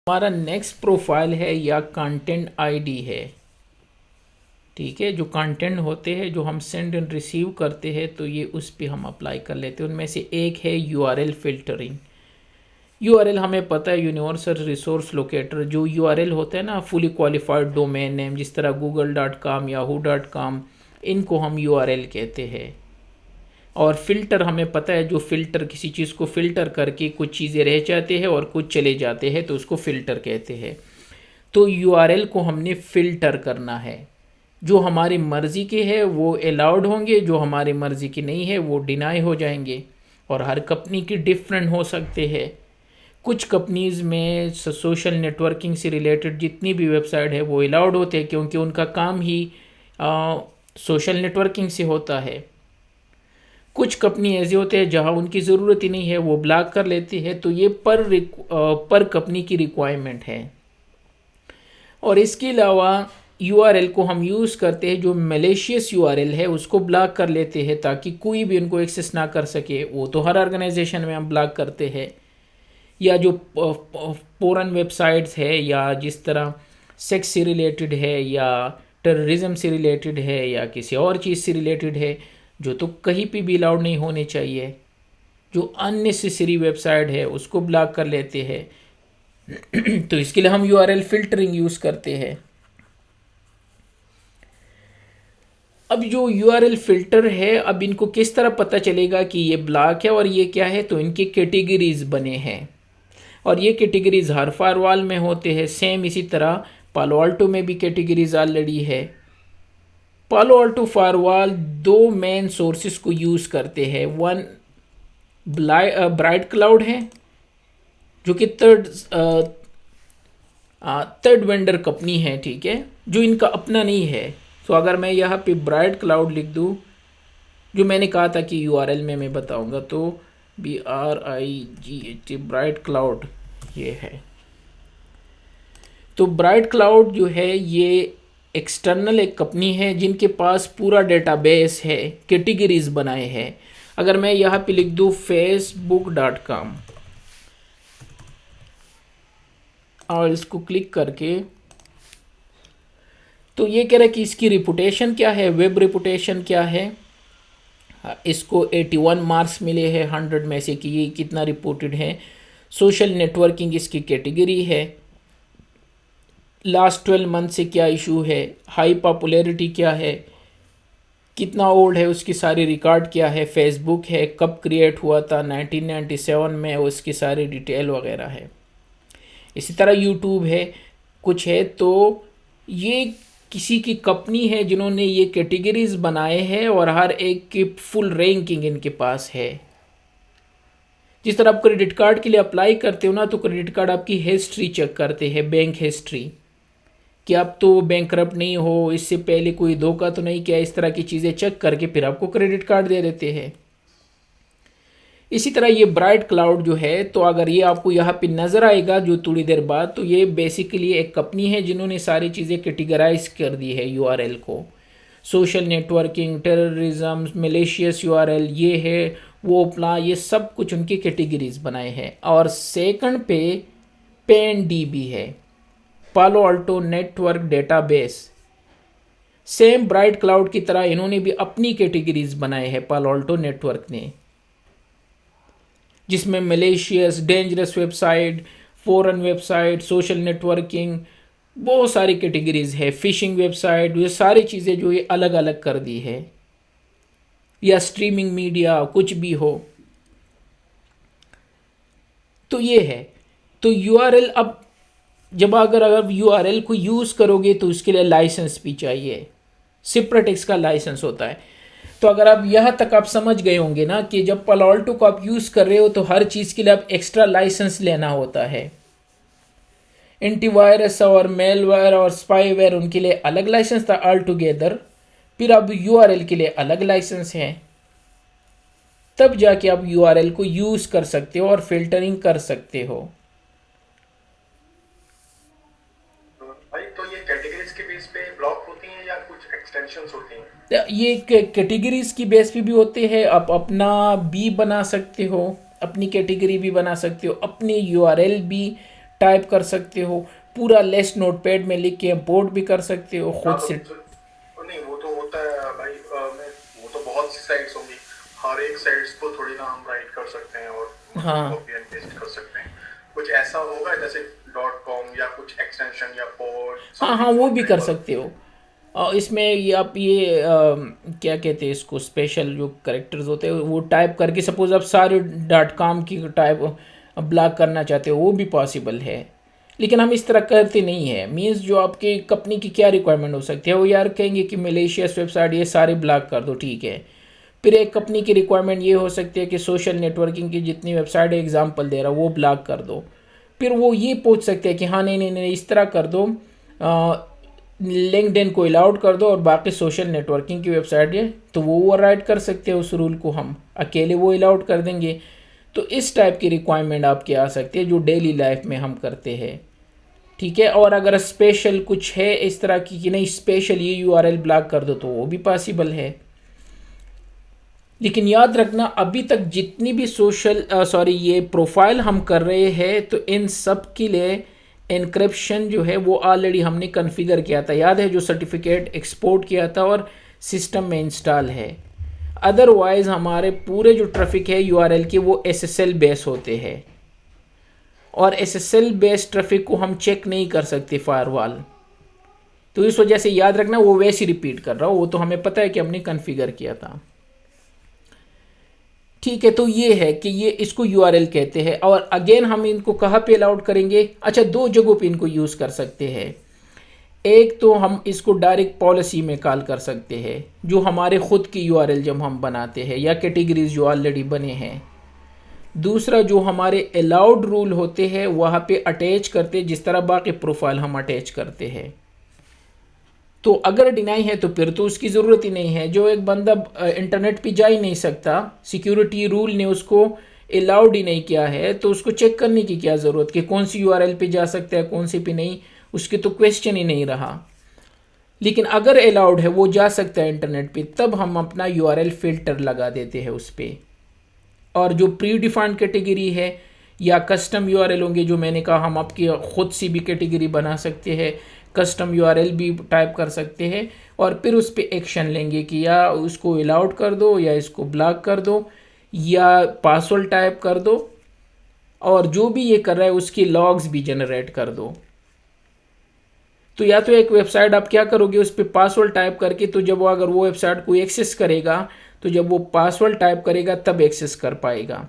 हमारा next profile है या कंटेंट आईडी है। ठीक है, जो कंटेंट होते हैं जो हम सेंड एंड रिसीव करते हैं तो ये उस पे हम अप्लाई कर लेते हैं। उनमें से एक है यूआरएल फिल्टरिंग। यूआरएल हमें पता है यूनिवर्सल रिसोर्स लोकेटर। जो यूआरएल होता है ना, फुली क्वालिफाइड डोमेन नेम, जिस तरह google.com yahoo.com, इनको हम यूआरएल कहते हैं। और फिल्टर हमें पता है, जो फिल्टर किसी चीज़ को फिल्टर करके कुछ चीज़ें रह जाते हैं और कुछ चले जाते हैं तो उसको फिल्टर कहते हैं। तो यूआरएल को हमने फिल्टर करना है। जो हमारी मर्ज़ी के है वो अलाउड होंगे, जो हमारी मर्ज़ी की नहीं है वो डिनाई हो जाएंगे। और हर कंपनी की डिफरेंट हो सकते हैं। कुछ कंपनीज़ में सोशल नेटवर्किंग से रिलेटेड जितनी भी वेबसाइट है वो अलाउड होते हैं, क्योंकि उनका काम ही सोशल नेटवर्किंग से होता है। कुछ कंपनी ऐसे होते हैं जहां उनकी ज़रूरत ही नहीं है, वो ब्लॉक कर लेते हैं। तो ये पर कंपनी की रिक्वायरमेंट है। और इसके अलावा यूआरएल को हम यूज़ करते हैं, जो मैलिशियस यूआरएल है उसको ब्लॉक कर लेते हैं ताकि कोई भी उनको एक्सेस ना कर सके। वो तो हर ऑर्गेनाइजेशन में हम ब्लॉक करते हैं। या जो पोरन वेबसाइट्स है, या जिस तरह सेक्स से रिलेटेड है, या टेररिज्म से रिलेटेड है, या किसी और चीज़ से रिलेटेड है, जो तो कहीं पे भी अलाउड नहीं होने चाहिए। जो अननेसेसरी वेबसाइट है उसको ब्लॉक कर लेते हैं। तो इसके लिए हम यूआरएल फिल्टरिंग यूज़ करते हैं। अब जो यूआरएल फिल्टर है, अब इनको किस तरह पता चलेगा कि ये ब्लॉक है और ये क्या है? तो इनके कैटेगरीज बने हैं और ये कैटेगरीज हर फायरवॉल में होते हैं। सेम इसी तरह पालो अल्टो में भी कैटेगरीज ऑलरेडी है। पालो अल्टो फायरवॉल दो मेन सोर्सेस को यूज़ करते हैं। वन ब्राइट क्लाउड है, जो कि थर्ड वेंडर कंपनी है, ठीक है, जो इनका अपना नहीं है। तो अगर मैं यहाँ पे ब्राइट क्लाउड लिख दूँ, जो मैंने कहा था कि यूआरएल में मैं बताऊंगा, तो BRIGHT ब्राइट क्लाउड ये है। तो ब्राइट क्लाउड जो है ये एक्सटर्नल एक कंपनी है जिनके पास पूरा डेटाबेस है, कैटेगरीज बनाए हैं। अगर मैं यहाँ पे लिख दूँ facebook.com और इसको क्लिक करके, तो ये कह रहा है कि इसकी रिपुटेशन क्या है, वेब रिपुटेशन क्या है। इसको 81 मार्क्स मिले हैं 100 में से कि ये कितना रिपोर्टेड है। सोशल नेटवर्किंग इसकी कैटेगरी है। लास्ट 12 मंथ से क्या इशू है, हाई पॉपुलैरिटी क्या है, कितना ओल्ड है उसकी सारी रिकॉर्ड क्या है, फेसबुक है, कब क्रिएट हुआ था 1997 में, उसकी सारी डिटेल वगैरह है। इसी तरह यूट्यूब है, कुछ है। तो ये किसी की कंपनी है जिन्होंने ये कैटेगरीज बनाए हैं और हर एक की फुल रैंकिंग इनके पास है। जिस तरह आप क्रेडिट कार्ड के लिए अप्लाई करते हो ना, तो क्रेडिट कार्ड आपकी हिस्ट्री चेक करते हैं, बैंक हिस्ट्री, कि आप तो बैंकरप्ट नहीं हो, इससे पहले कोई धोखा तो नहीं किया, इस तरह की चीज़ें चेक करके फिर आपको क्रेडिट कार्ड दे देते हैं। इसी तरह ये ब्राइट क्लाउड जो है, तो अगर ये आपको यहाँ पे नज़र आएगा जो थोड़ी देर बाद, तो ये बेसिकली एक कंपनी है जिन्होंने सारी चीज़ें कैटेगराइज कर दी है यूआरएल को। Social networking, terrorism, malicious URL, ये है वो अपना, ये सब कुछ उनकी कैटेगरीज बनाए हैं। और सेकंड पे PANDB है, पालो Alto network database. Same bright cloud की तरह इन्होंने भी अपनी कैटेगरीज बनाए हैं पालो अल्टो नेटवर्क ने, जिसमें malicious, dangerous website, foreign website, social networking, बहुत सारी कैटेगरीज है, फिशिंग वेबसाइट, ये सारी चीज़ें जो ये अलग अलग कर दी है। या स्ट्रीमिंग मीडिया, कुछ भी हो, तो ये है। तो यूआरएल, अब जब अगर यूआरएल को यूज़ करोगे तो उसके लिए लाइसेंस भी चाहिए, सिप्रेटेक्स का लाइसेंस होता है। तो अगर आप यहाँ तक आप समझ गए होंगे ना कि जब पालो अल्टो को आप यूज़ कर रहे हो तो हर चीज़ के लिए आप एक्स्ट्रा लाइसेंस लेना होता है। एंटीवायरस और मेलवेयर और स्पाईवेयर, उनके लिए अलग लाइसेंस था ऑल टुगेदर। फिर अब यूआरएल के लिए अलग लाइसेंस है, तब जाके आप यूआरएल को यूज़ कर सकते हो और फिल्टरिंग कर सकते हो। भाई, तो ये कैटेगरीज के बेस पे ब्लॉक होती हैं या कुछ एक्सटेंशंस होती हैं? ये कैटेगरीज की बेस पे भी होते हैं। आप अपना भी बना सकते हो, अपनी कैटेगरी भी बना सकते हो, अपनी यूआरएल भी टाइप कर सकते हो, पूरा लिस्ट नोटपैड में लिख के इंपोर्ट भी कर सकते हो हाँ खुद तो से। नहीं वो तो होता है भाई, मैं वो तो बहुत सी साइट्स होंगी, हर एक साइट्स को थोड़ी ना हम राइट कर सकते हैं और मतलब हाँ कॉपी एंड पेस्ट कर सकते हैं। कुछ ऐसा होगा जैसे डॉट कॉम या कुछ एक्सटेंशन या पोर्ट हाँ हाँ, समथिंग वो फॉर भी कर एग्जांपल। सकते हो। और इसमें ये आप ये क्या कहते हैं इसको, स्पेशल जो करेक्टर्स होते हैं वो टाइप करके, सपोज आप सारे डॉट कॉम की टाइप ब्लॉक करना चाहते हो, वो भी पॉसिबल है। लेकिन हम इस तरह करते नहीं है। मीन्स जो आपकी कंपनी की क्या रिक्वायरमेंट हो सकती है, वो यार कहेंगे कि मलेशियस वेबसाइट ये सारे ब्लॉक कर दो, ठीक है। फिर एक कंपनी की रिक्वायरमेंट ये हो सकती है कि सोशल नेटवर्किंग की जितनी वेबसाइट है एग्जांपल दे रहा वो ब्लॉक कर दो। फिर वो ये पूछ सकते हैं कि हाँ नहीं नहीं नहीं इस तरह कर दो, लिंक्डइन को अलाउड कर दो और बाकी सोशल नेटवर्किंग की वेबसाइट है तो वो ओवरराइड कर सकते हैं उस रूल को, हम अकेले वो अलाउड कर देंगे। तो इस टाइप की रिक्वायरमेंट आपकी आ सकती है जो डेली लाइफ में हम करते हैं, ठीक है। और अगर स्पेशल कुछ है इस तरह की कि नहीं स्पेशल ये यूआरएल ब्लॉक कर दो तो वो भी पॉसिबल है। लेकिन याद रखना अभी तक जितनी भी ये प्रोफाइल हम कर रहे हैं तो इन सब के लिए एनक्रिप्शन जो है वो ऑलरेडी हमने कॉन्फ़िगर किया था, याद है, जो सर्टिफिकेट एक्सपोर्ट किया था और सिस्टम में इंस्टॉल है। अदरवाइज हमारे पूरे जो ट्रैफिक है यूआरएल के वो एसएसएल बेस होते हैं और एसएसएल बेस्ड ट्रैफिक को हम चेक नहीं कर सकते फायरवॉल। तो इस वजह से याद रखना वो वैसे ही रिपीट कर रहा हूँ, वो तो हमें पता है कि हमने कॉन्फ़िगर किया था, ठीक है। तो ये है कि ये इसको यूआरएल कहते हैं। और अगेन हम इनको कहाँ पे अलाउड करेंगे, अच्छा दो जगहों पे इनको यूज़ कर सकते हैं। एक तो हम इसको डायरेक्ट पॉलिसी में कॉल कर सकते हैं, जो हमारे खुद की यूआरएल जब हम बनाते हैं या कैटेगरीज जो ऑलरेडी बने हैं। दूसरा जो हमारे अलाउड रूल होते हैं वहाँ पे अटैच करते, जिस तरह बाकी प्रोफाइल हम अटैच करते हैं। तो अगर डिनाई है तो फिर तो उसकी ज़रूरत ही नहीं है। जो एक बंदा इंटरनेट पे जा ही नहीं सकता, सिक्योरिटी रूल ने उसको अलाउड ही नहीं किया है, तो उसको चेक करने की क्या ज़रूरत कि कौन सी यूआरएल पे जा सकता है कौन सी पे नहीं, उसके तो क्वेश्चन ही नहीं रहा। लेकिन अगर अलाउड है वो जा सकता है इंटरनेट पे, तब हम अपना यूआरएल फ़िल्टर लगा देते हैं उस पर। और जो प्री डिफाइंड कैटेगरी है या कस्टम यूआरएल होंगे, जो मैंने कहा हम आपकी खुद से भी कैटेगरी बना सकते हैं, कस्टम यूआरएल भी टाइप कर सकते हैं और फिर उस पर एक्शन लेंगे कि या उसको अलाउड कर दो या इसको ब्लॉक कर दो या पासवर्ड टाइप कर दो, और जो भी ये कर रहा है उसकी लॉग्स भी जनरेट कर दो। तो या तो एक वेबसाइट आप क्या करोगे उस पर पासवर्ड टाइप करके, तो जब वो अगर वो वेबसाइट को एक्सेस करेगा तो जब वो पासवर्ड टाइप करेगा तब एक्सेस कर पाएगा,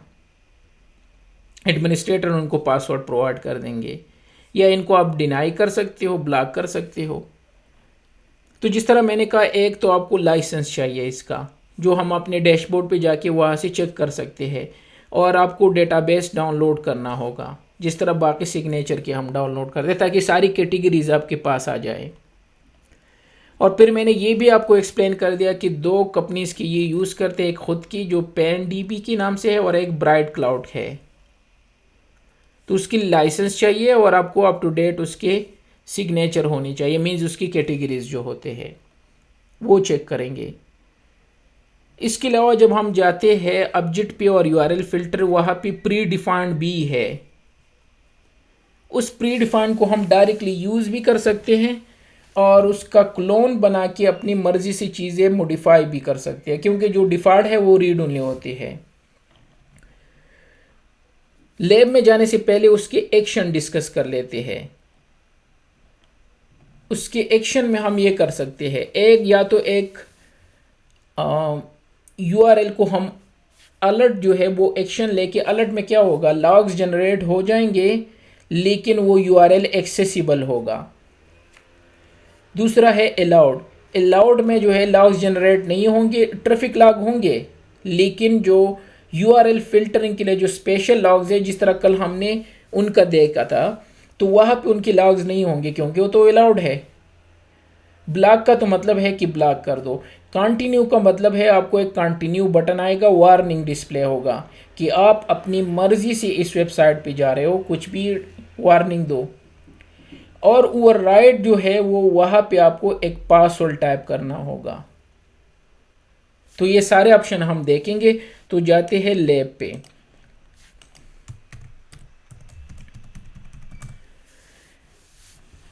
एडमिनिस्ट्रेटर उनको पासवर्ड प्रोवाइड कर देंगे। या इनको आप डिनाई कर सकते हो, ब्लॉक कर सकते हो। तो जिस तरह मैंने कहा, एक तो आपको लाइसेंस चाहिए इसका, जो हम अपने डैशबोर्ड पे जाके वहाँ से चेक कर सकते हैं, और आपको डेटाबेस डाउनलोड करना होगा जिस तरह बाकी सिग्नेचर के हम डाउनलोड करते हैं, ताकि सारी कैटेगरीज आपके पास आ जाए। और फिर मैंने ये भी आपको एक्सप्लेन कर दिया कि दो कंपनीज की ये यूज़ करते हैं, एक खुद की जो पैनडीबी के नाम से है और एक ब्राइट क्लाउड है। तो उसकी लाइसेंस चाहिए और आपको अप टू डेट उसके सिग्नेचर होनी चाहिए, मीन्स उसकी कैटेगरीज जो होते हैं वो चेक करेंगे। इसके अलावा जब हम जाते हैं ऑब्जेक्ट पे और यूआरएल फिल्टर, वहाँ पे प्री डिफाइंड भी है। उस प्री डिफाइंड को हम डायरेक्टली यूज़ भी कर सकते हैं और उसका क्लोन बना के अपनी मर्जी से चीज़ें मॉडिफाई भी कर सकते हैं, क्योंकि जो डिफॉल्ट है वो रीड ओनली होती है। लैब में जाने से पहले उसके एक्शन डिस्कस कर लेते हैं। उसके एक्शन में हम ये कर सकते हैं, एक या तो एक यूआरएल को हम अलर्ट जो है वो एक्शन लेके, अलर्ट में क्या होगा, लॉग्स जनरेट हो जाएंगे लेकिन वो यूआरएल एक्सेसिबल होगा। दूसरा है अलाउड, अलाउड में जो है लॉग्स जनरेट नहीं होंगे, ट्रैफिक लॉग होंगे, लेकिन जो यूआरएल फिल्टरिंग के लिए जो स्पेशल लॉग्स है जिस तरह कल हमने उनका देखा था, तो वहाँ पे उनकी लॉग्स नहीं होंगे क्योंकि वो तो अलाउड है। ब्लॉक का तो मतलब है कि ब्लॉक कर दो। कंटिन्यू का मतलब है आपको एक कंटिन्यू बटन आएगा, वार्निंग डिस्प्ले होगा कि आप अपनी मर्जी से इस वेबसाइट पे जा रहे हो, कुछ भी वार्निंग दो। और ओवरराइड जो है वो वहाँ पे आपको एक पासवर्ड टाइप करना होगा। तो ये सारे ऑप्शन हम देखेंगे। तो जाते हैं लैब पे।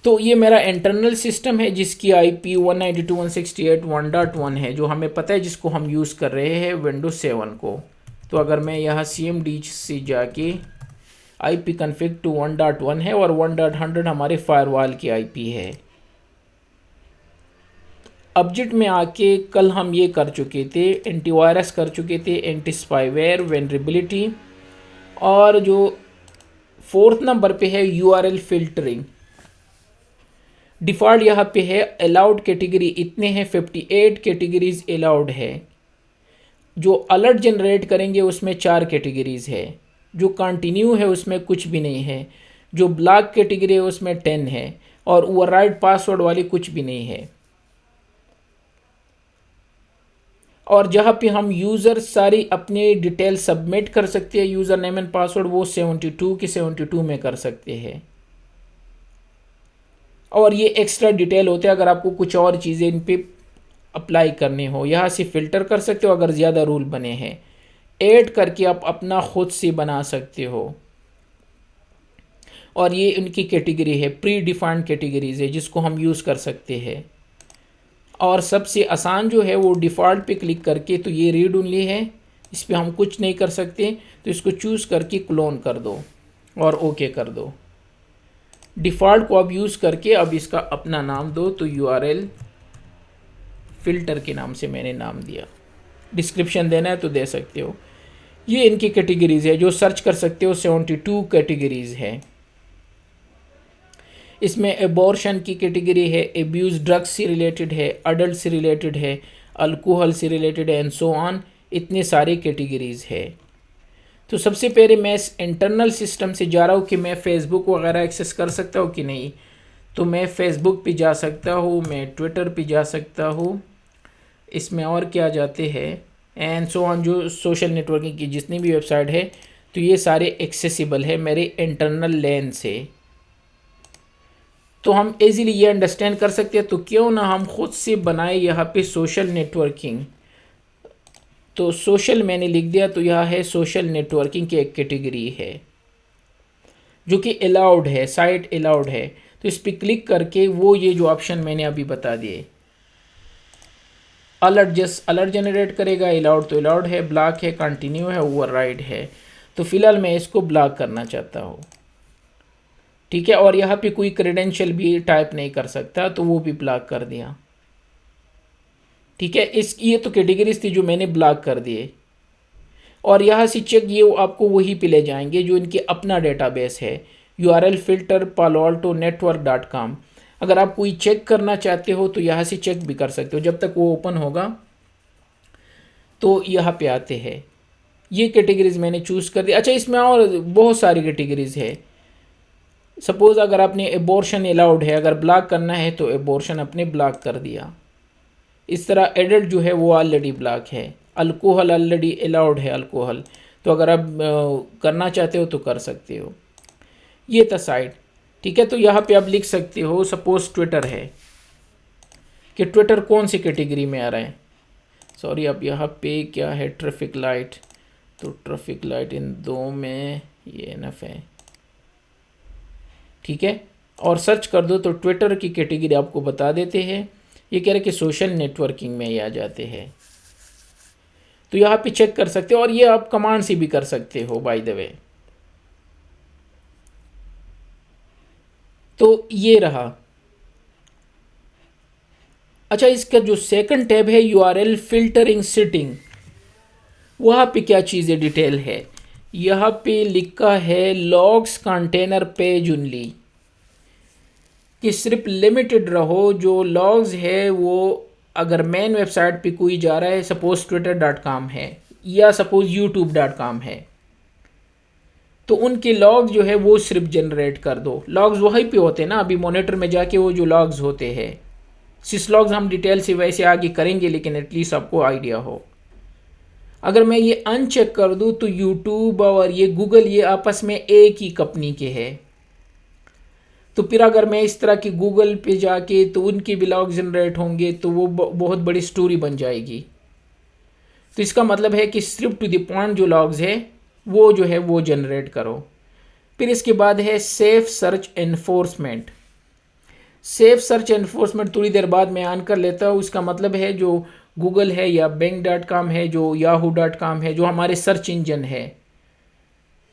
तो ये मेरा इंटरनल सिस्टम है जिसकी IP 192.168.1.1 है, जो हमें पता है, जिसको हम यूज़ कर रहे हैं विंडोज 7 को। तो अगर मैं यहाँ CMD से जाके IP config to 1.1 है और 1.100 हमारे फायरवॉल की IP है। ऑब्जेक्ट में आके कल हम ये कर चुके थे, एंटीवायरस कर चुके थे, एंटी स्पाईवेयर, वेनरेबिलिटी, और जो 4th नंबर पे है URL फिल्टरिंग। डिफ़ॉल्ट यहाँ पे है अलाउड कैटेगरी इतने हैं, 58 कैटेगरीज अलाउड है। जो अलर्ट जनरेट करेंगे उसमें 4 कैटेगरीज है। जो कंटिन्यू है उसमें कुछ भी नहीं है। जो ब्लॉक कैटेगरी है उसमें 10 है, और ओवरराइड पासवर्ड वाली कुछ भी नहीं है। और जहाँ पे हम यूज़र सारी अपनी डिटेल सबमिट कर सकते हैं, यूज़र नेम एंड पासवर्ड, वो 72 के 72 में कर सकते हैं। और ये एक्स्ट्रा डिटेल होते हैं अगर आपको कुछ और चीज़ें इन पे अप्लाई करनी हो। यहाँ से फ़िल्टर कर सकते हो अगर ज़्यादा रूल बने हैं, ऐड करके आप अपना खुद से बना सकते हो। और ये इनकी कैटेगरी है, प्री डिफाइंड कैटेगरीज है जिसको हम यूज़ कर सकते हैं। और सबसे आसान जो है वो डिफ़ॉल्ट पे क्लिक करके, तो ये रीड ओनली है, इस पर हम कुछ नहीं कर सकते, तो इसको चूज़ करके क्लोन कर दो और ओके कर दो। डिफ़ॉल्ट को अब यूज़ करके अब इसका अपना नाम दो, तो URL फिल्टर के नाम से मैंने नाम दिया। डिस्क्रिप्शन देना है तो दे सकते हो। ये इनकी कैटेगरीज है जो सर्च कर सकते हो, 72 कैटेगरीज है। इसमें एबॉर्शन की कैटेगरी है, एब्यूज़ ड्रग्स से रिलेटेड है, अडल्ट से रिलेटेड है, अल्कोहल से रिलेटेड है, एंड सो ऑन। इतने सारे कैटेगरीज है। तो सबसे पहले मैं इस इंटरनल सिस्टम से जा रहा हूँ कि मैं फ़ेसबुक वगैरह एक्सेस कर सकता हूँ कि नहीं। तो मैं फ़ेसबुक पे जा सकता हूँ, मैं ट्विटर पे जा सकता हूँ, इसमें और क्या जाते हैं, एंड सो ऑन, जो सोशल नेटवर्किंग की जितनी भी वेबसाइट है, तो ये सारे एक्सेसिबल है मेरे इंटरनल लेन से। तो हम इजीली ये अंडरस्टैंड कर सकते हैं। तो क्यों ना हम खुद से बनाए यहाँ पे सोशल नेटवर्किंग। तो सोशल मैंने लिख दिया, तो यह है सोशल नेटवर्किंग की एक कैटेगरी है जो कि अलाउड है, साइट अलाउड है। तो इस पर क्लिक करके वो ये जो ऑप्शन मैंने अभी बता दिए, अलर्ट जनरेट करेगा, अलाउड तो अलाउड है, ब्लॉक है, कंटिन्यू है, ओवरराइड है। तो फिलहाल मैं इसको ब्लॉक करना चाहता हूँ, ठीक है। और यहाँ पे कोई क्रेडेंशियल भी टाइप नहीं कर सकता, तो वो भी ब्लॉक कर दिया, ठीक है। ये तो कैटेगरीज थी जो मैंने ब्लॉक कर दिए। और यहाँ से चेक, ये आपको वही पे ले जाएंगे जो इनके अपना डेटाबेस है, URL फिल्टर paloaltonetwork.com। अगर आप कोई चेक करना चाहते हो तो यहाँ से चेक भी कर सकते हो, जब तक वो ओपन होगा। तो यहाँ पे आते हैं, ये कैटेगरीज मैंने चूज़ कर दिया। अच्छा, इसमें और बहुत सारी कैटेगरीज है। सपोज़ अगर आपने एबॉर्शन अलाउड है, अगर ब्लॉक करना है तो एबॉर्शन अपने ब्लॉक कर दिया। इस तरह एडल्ट जो है वो ऑलरेडी ब्लॉक है, अल्कोहल ऑलरेडी अलाउड है, अल्कोहल, तो अगर आप करना चाहते हो तो कर सकते हो। ये था साइट, ठीक है। तो यहाँ पे आप लिख सकते हो, सपोज ट्विटर है, कि ट्विटर कौन सी कैटेगरी में आ रहा है। सॉरी, अब यहाँ पे क्या है, ट्रैफिक लाइट, तो ट्रैफिक लाइट इन दो में ये एनफ है, ठीक है। और सर्च कर दो तो ट्विटर की कैटेगरी आपको बता देते हैं। ये कह रहे कि सोशल नेटवर्किंग में ये आ जाते हैं, तो यहाँ पे चेक कर सकते हो। और ये आप कमांड से भी कर सकते हो, बाय द वे। तो ये रहा। अच्छा, इसका जो सेकंड टैब है URL फिल्टरिंग सेटिंग, वहाँ पे क्या चीज़ें डिटेल है। यहाँ पे लिखा है लॉग्स कंटेनर पेज ओनली, कि सिर्फ लिमिटेड रहो। जो लॉग्स है वो अगर मेन वेबसाइट पे कोई जा रहा है, सपोज twitter.com है या सपोज youtube.com है, तो उनके लॉग्स जो है वो सिर्फ जनरेट कर दो। लॉग्स वहीं पे होते हैं ना, अभी मॉनिटर में जाके वो जो लॉग्स होते हैं, सिस लॉग्स हम डिटेल से वैसे आगे करेंगे, लेकिन एटलीस्ट आपको आइडिया हो। अगर मैं ये अनचेक कर दूं तो यूट्यूब और ये गूगल ये आपस में एक ही कंपनी के हैं। तो फिर अगर मैं इस तरह की गूगल पे जाके तो उनके भी लॉग जनरेट होंगे, तो वो बहुत बड़ी स्टोरी बन जाएगी। तो इसका मतलब है कि सिर्फ टू द पॉइंट जो लॉग्स है वो जो है वो जनरेट करो। फिर इसके बाद है safe search enforcement. Safe search enforcement थोड़ी देर बाद मैं ऑन कर लेता हूँ। इसका मतलब है जो गूगल है या bing.com है, जो yahoo.com है, जो हमारे सर्च इंजन है,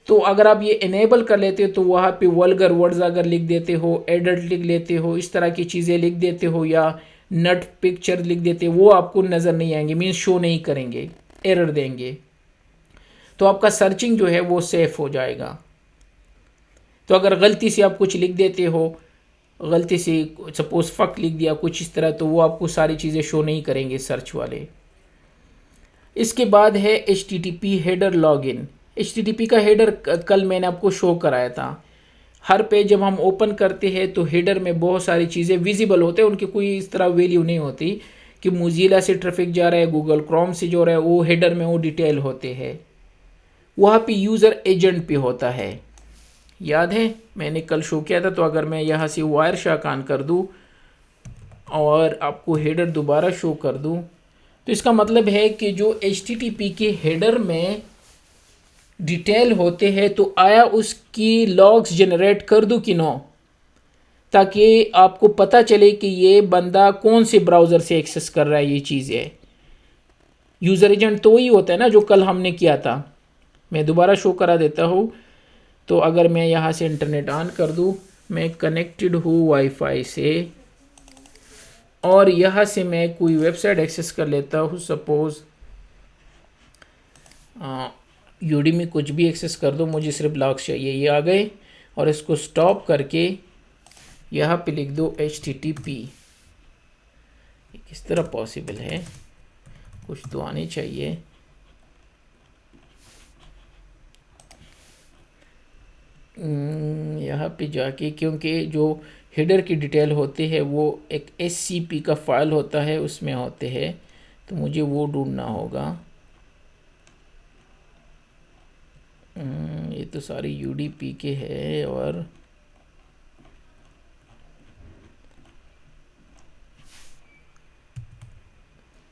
तो अगर आप ये इनेबल कर लेते हो तो वहाँ पे वल्गर वर्ड्स अगर लिख देते हो, एडल्ट लिख लेते हो, इस तरह की चीज़ें लिख देते हो या नट पिक्चर लिख देते हो, वो आपको नज़र नहीं आएंगे, मीन्स शो नहीं करेंगे, एरर देंगे। तो आपका सर्चिंग जो है वो सेफ हो जाएगा। तो अगर गलती से आप कुछ लिख देते हो, गलती से सपोज फक लिख दिया कुछ इस तरह, तो वो आपको सारी चीज़ें शो नहीं करेंगे सर्च वाले। इसके बाद है HTTP हेडर लॉगिन। HTTP का हेडर कल मैंने आपको शो कराया था। हर पेज जब हम ओपन करते हैं तो हेडर में बहुत सारी चीज़ें विजिबल होते हैं, उनकी कोई इस तरह वैल्यू नहीं होती कि मोज़िला से ट्रैफिक जा रहा है, गूगल क्रोम से जो रहा है, वो हेडर में वो डिटेल होते हैं। वहाँ पे यूज़र एजेंट पे होता है, याद है मैंने कल शो किया था। तो अगर मैं यहाँ से वायर शार्क ऑन कर दूँ और आपको हेडर दोबारा शो कर दूँ, तो इसका मतलब है कि जो HTTP के हेडर में डिटेल होते हैं, तो आया उसकी लॉग्स जनरेट कर दूं कि नो, ताकि आपको पता चले कि ये बंदा कौन से ब्राउज़र से एक्सेस कर रहा है ये चीज़ें। यूज़र एजेंट तो वही होता है ना जो कल हमने किया था। मैं दोबारा शो करा देता हूँ। तो अगर मैं यहाँ से इंटरनेट ऑन कर दूँ, मैं कनेक्टेड हूँ वाईफाई से, और यहाँ से मैं कोई वेबसाइट एक्सेस कर लेता हूँ, सपोज़ यूडीमी, कुछ भी एक्सेस कर दो, मुझे सिर्फ लॉग्स चाहिए। ये आ गए, और इसको स्टॉप करके यहाँ पे लिख दो HTTP। किस तरह पॉसिबल है, कुछ तो आने चाहिए। यहाँ पे जाके, क्योंकि जो हेडर की डिटेल होती है वो एक SCP का फाइल होता है, उसमें होते हैं, तो मुझे वो ढूंढना होगा। ये तो सारी UDP के है, और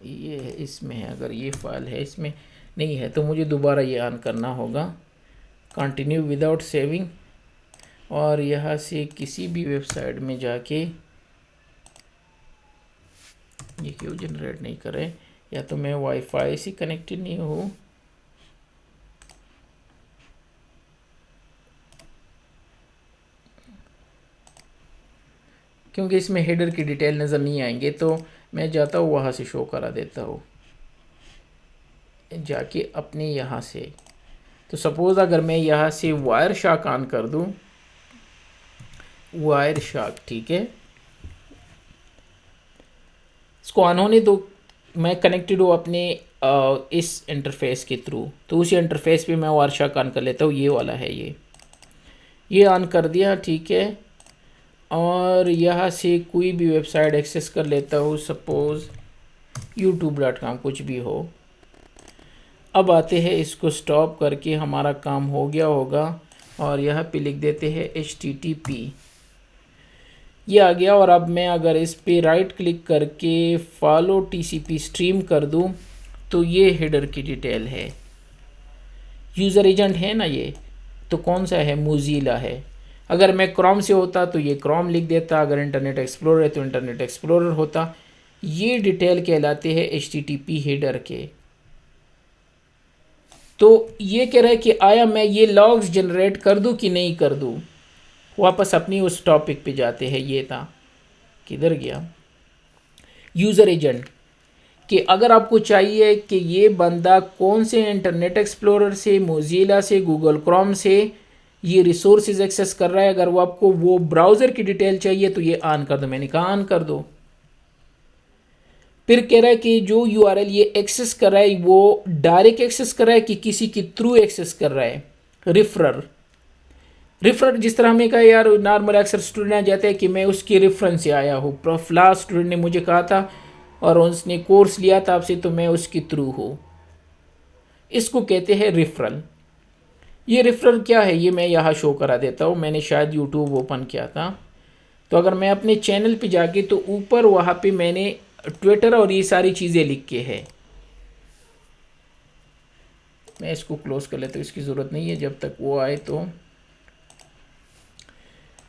ये इसमें है। अगर ये फाइल है, इसमें नहीं है, तो मुझे दोबारा ये ऑन करना होगा, कंटिन्यू विदाउट सेविंग, और यहाँ से किसी भी वेबसाइट में जाके, ये क्यों जनरेट नहीं करे, या तो मैं वाईफाई से कनेक्टेड नहीं हूँ, क्योंकि इसमें हेडर की डिटेल नज़र नहीं आएंगे। तो मैं जाता हूँ वहाँ से शो करा देता हूँ जाके अपने यहाँ से। तो सपोज़ अगर मैं यहाँ से वायर शार्क ऑन कर दूँ, वायर शार्क, ठीक है, इसको ऑन होने दो। मैं कनेक्टेड हूँ अपने इस इंटरफेस के थ्रू, तो उसी इंटरफेस पे मैं वायर शार्क ऑन कर लेता हूँ। ये वाला है, ये ऑन कर दिया, ठीक है। और यहाँ से कोई भी वेबसाइट एक्सेस कर लेता हूँ, सपोज़ youtube.com, कुछ भी हो। अब आते हैं, इसको स्टॉप करके हमारा काम हो गया होगा, और यहाँ पे लिख देते हैं HTTP। ये आ गया। और अब मैं अगर इस पे राइट क्लिक करके फॉलो TCP स्ट्रीम कर दूँ, तो ये हेडर की डिटेल है। यूज़र एजेंट है ना ये, तो कौन सा है, मोज़िला है। अगर मैं क्रोम से होता तो ये क्रोम लिख देता, अगर इंटरनेट एक्सप्लोरर है तो इंटरनेट एक्सप्लोरर होता। ये डिटेल कहलाते हैं HTTP हेडर के। तो ये कह रहा है कि आया मैं ये लॉग्स जनरेट कर दूं कि नहीं कर दूं। वापस अपनी उस टॉपिक पे जाते हैं। ये था, किधर गया, यूज़र एजेंट, कि अगर आपको चाहिए कि ये बंदा कौन से इंटरनेट एक्सप्लोरर से, मोज़िला से, गूगल क्रोम से ये रिसोर्सेज एक्सेस कर रहा है, अगर वो आपको वो ब्राउज़र की डिटेल चाहिए तो ये ऑन कर दो। मैंने कहा ऑन कर दो। फिर कह रहा है कि जो URL ये एक्सेस कर रहा है वो डायरेक्ट एक्सेस कर रहा है कि किसी के थ्रू एक्सेस कर रहा है, रिफर जिस तरह हमें कहा यार, नॉर्मल अक्सर स्टूडेंट जाते हैं कि मैं उसके रेफरेंस से आया हूँ, फलां स्टूडेंट ने मुझे कहा था और उसने कोर्स लिया था आपसे, तो मैं उसके थ्रू हूँ। इसको कहते हैं रेफरल। ये रेफरल क्या है, ये मैं यहाँ शो करा देता हूँ। मैंने शायद यूट्यूब ओपन किया था, तो अगर मैं अपने चैनल पे जाके, तो ऊपर वहाँ पे मैंने ट्विटर और ये सारी चीज़ें लिख के है। मैं इसको क्लोज कर लेता हूँ, इसकी ज़रूरत नहीं है जब तक वो आए। तो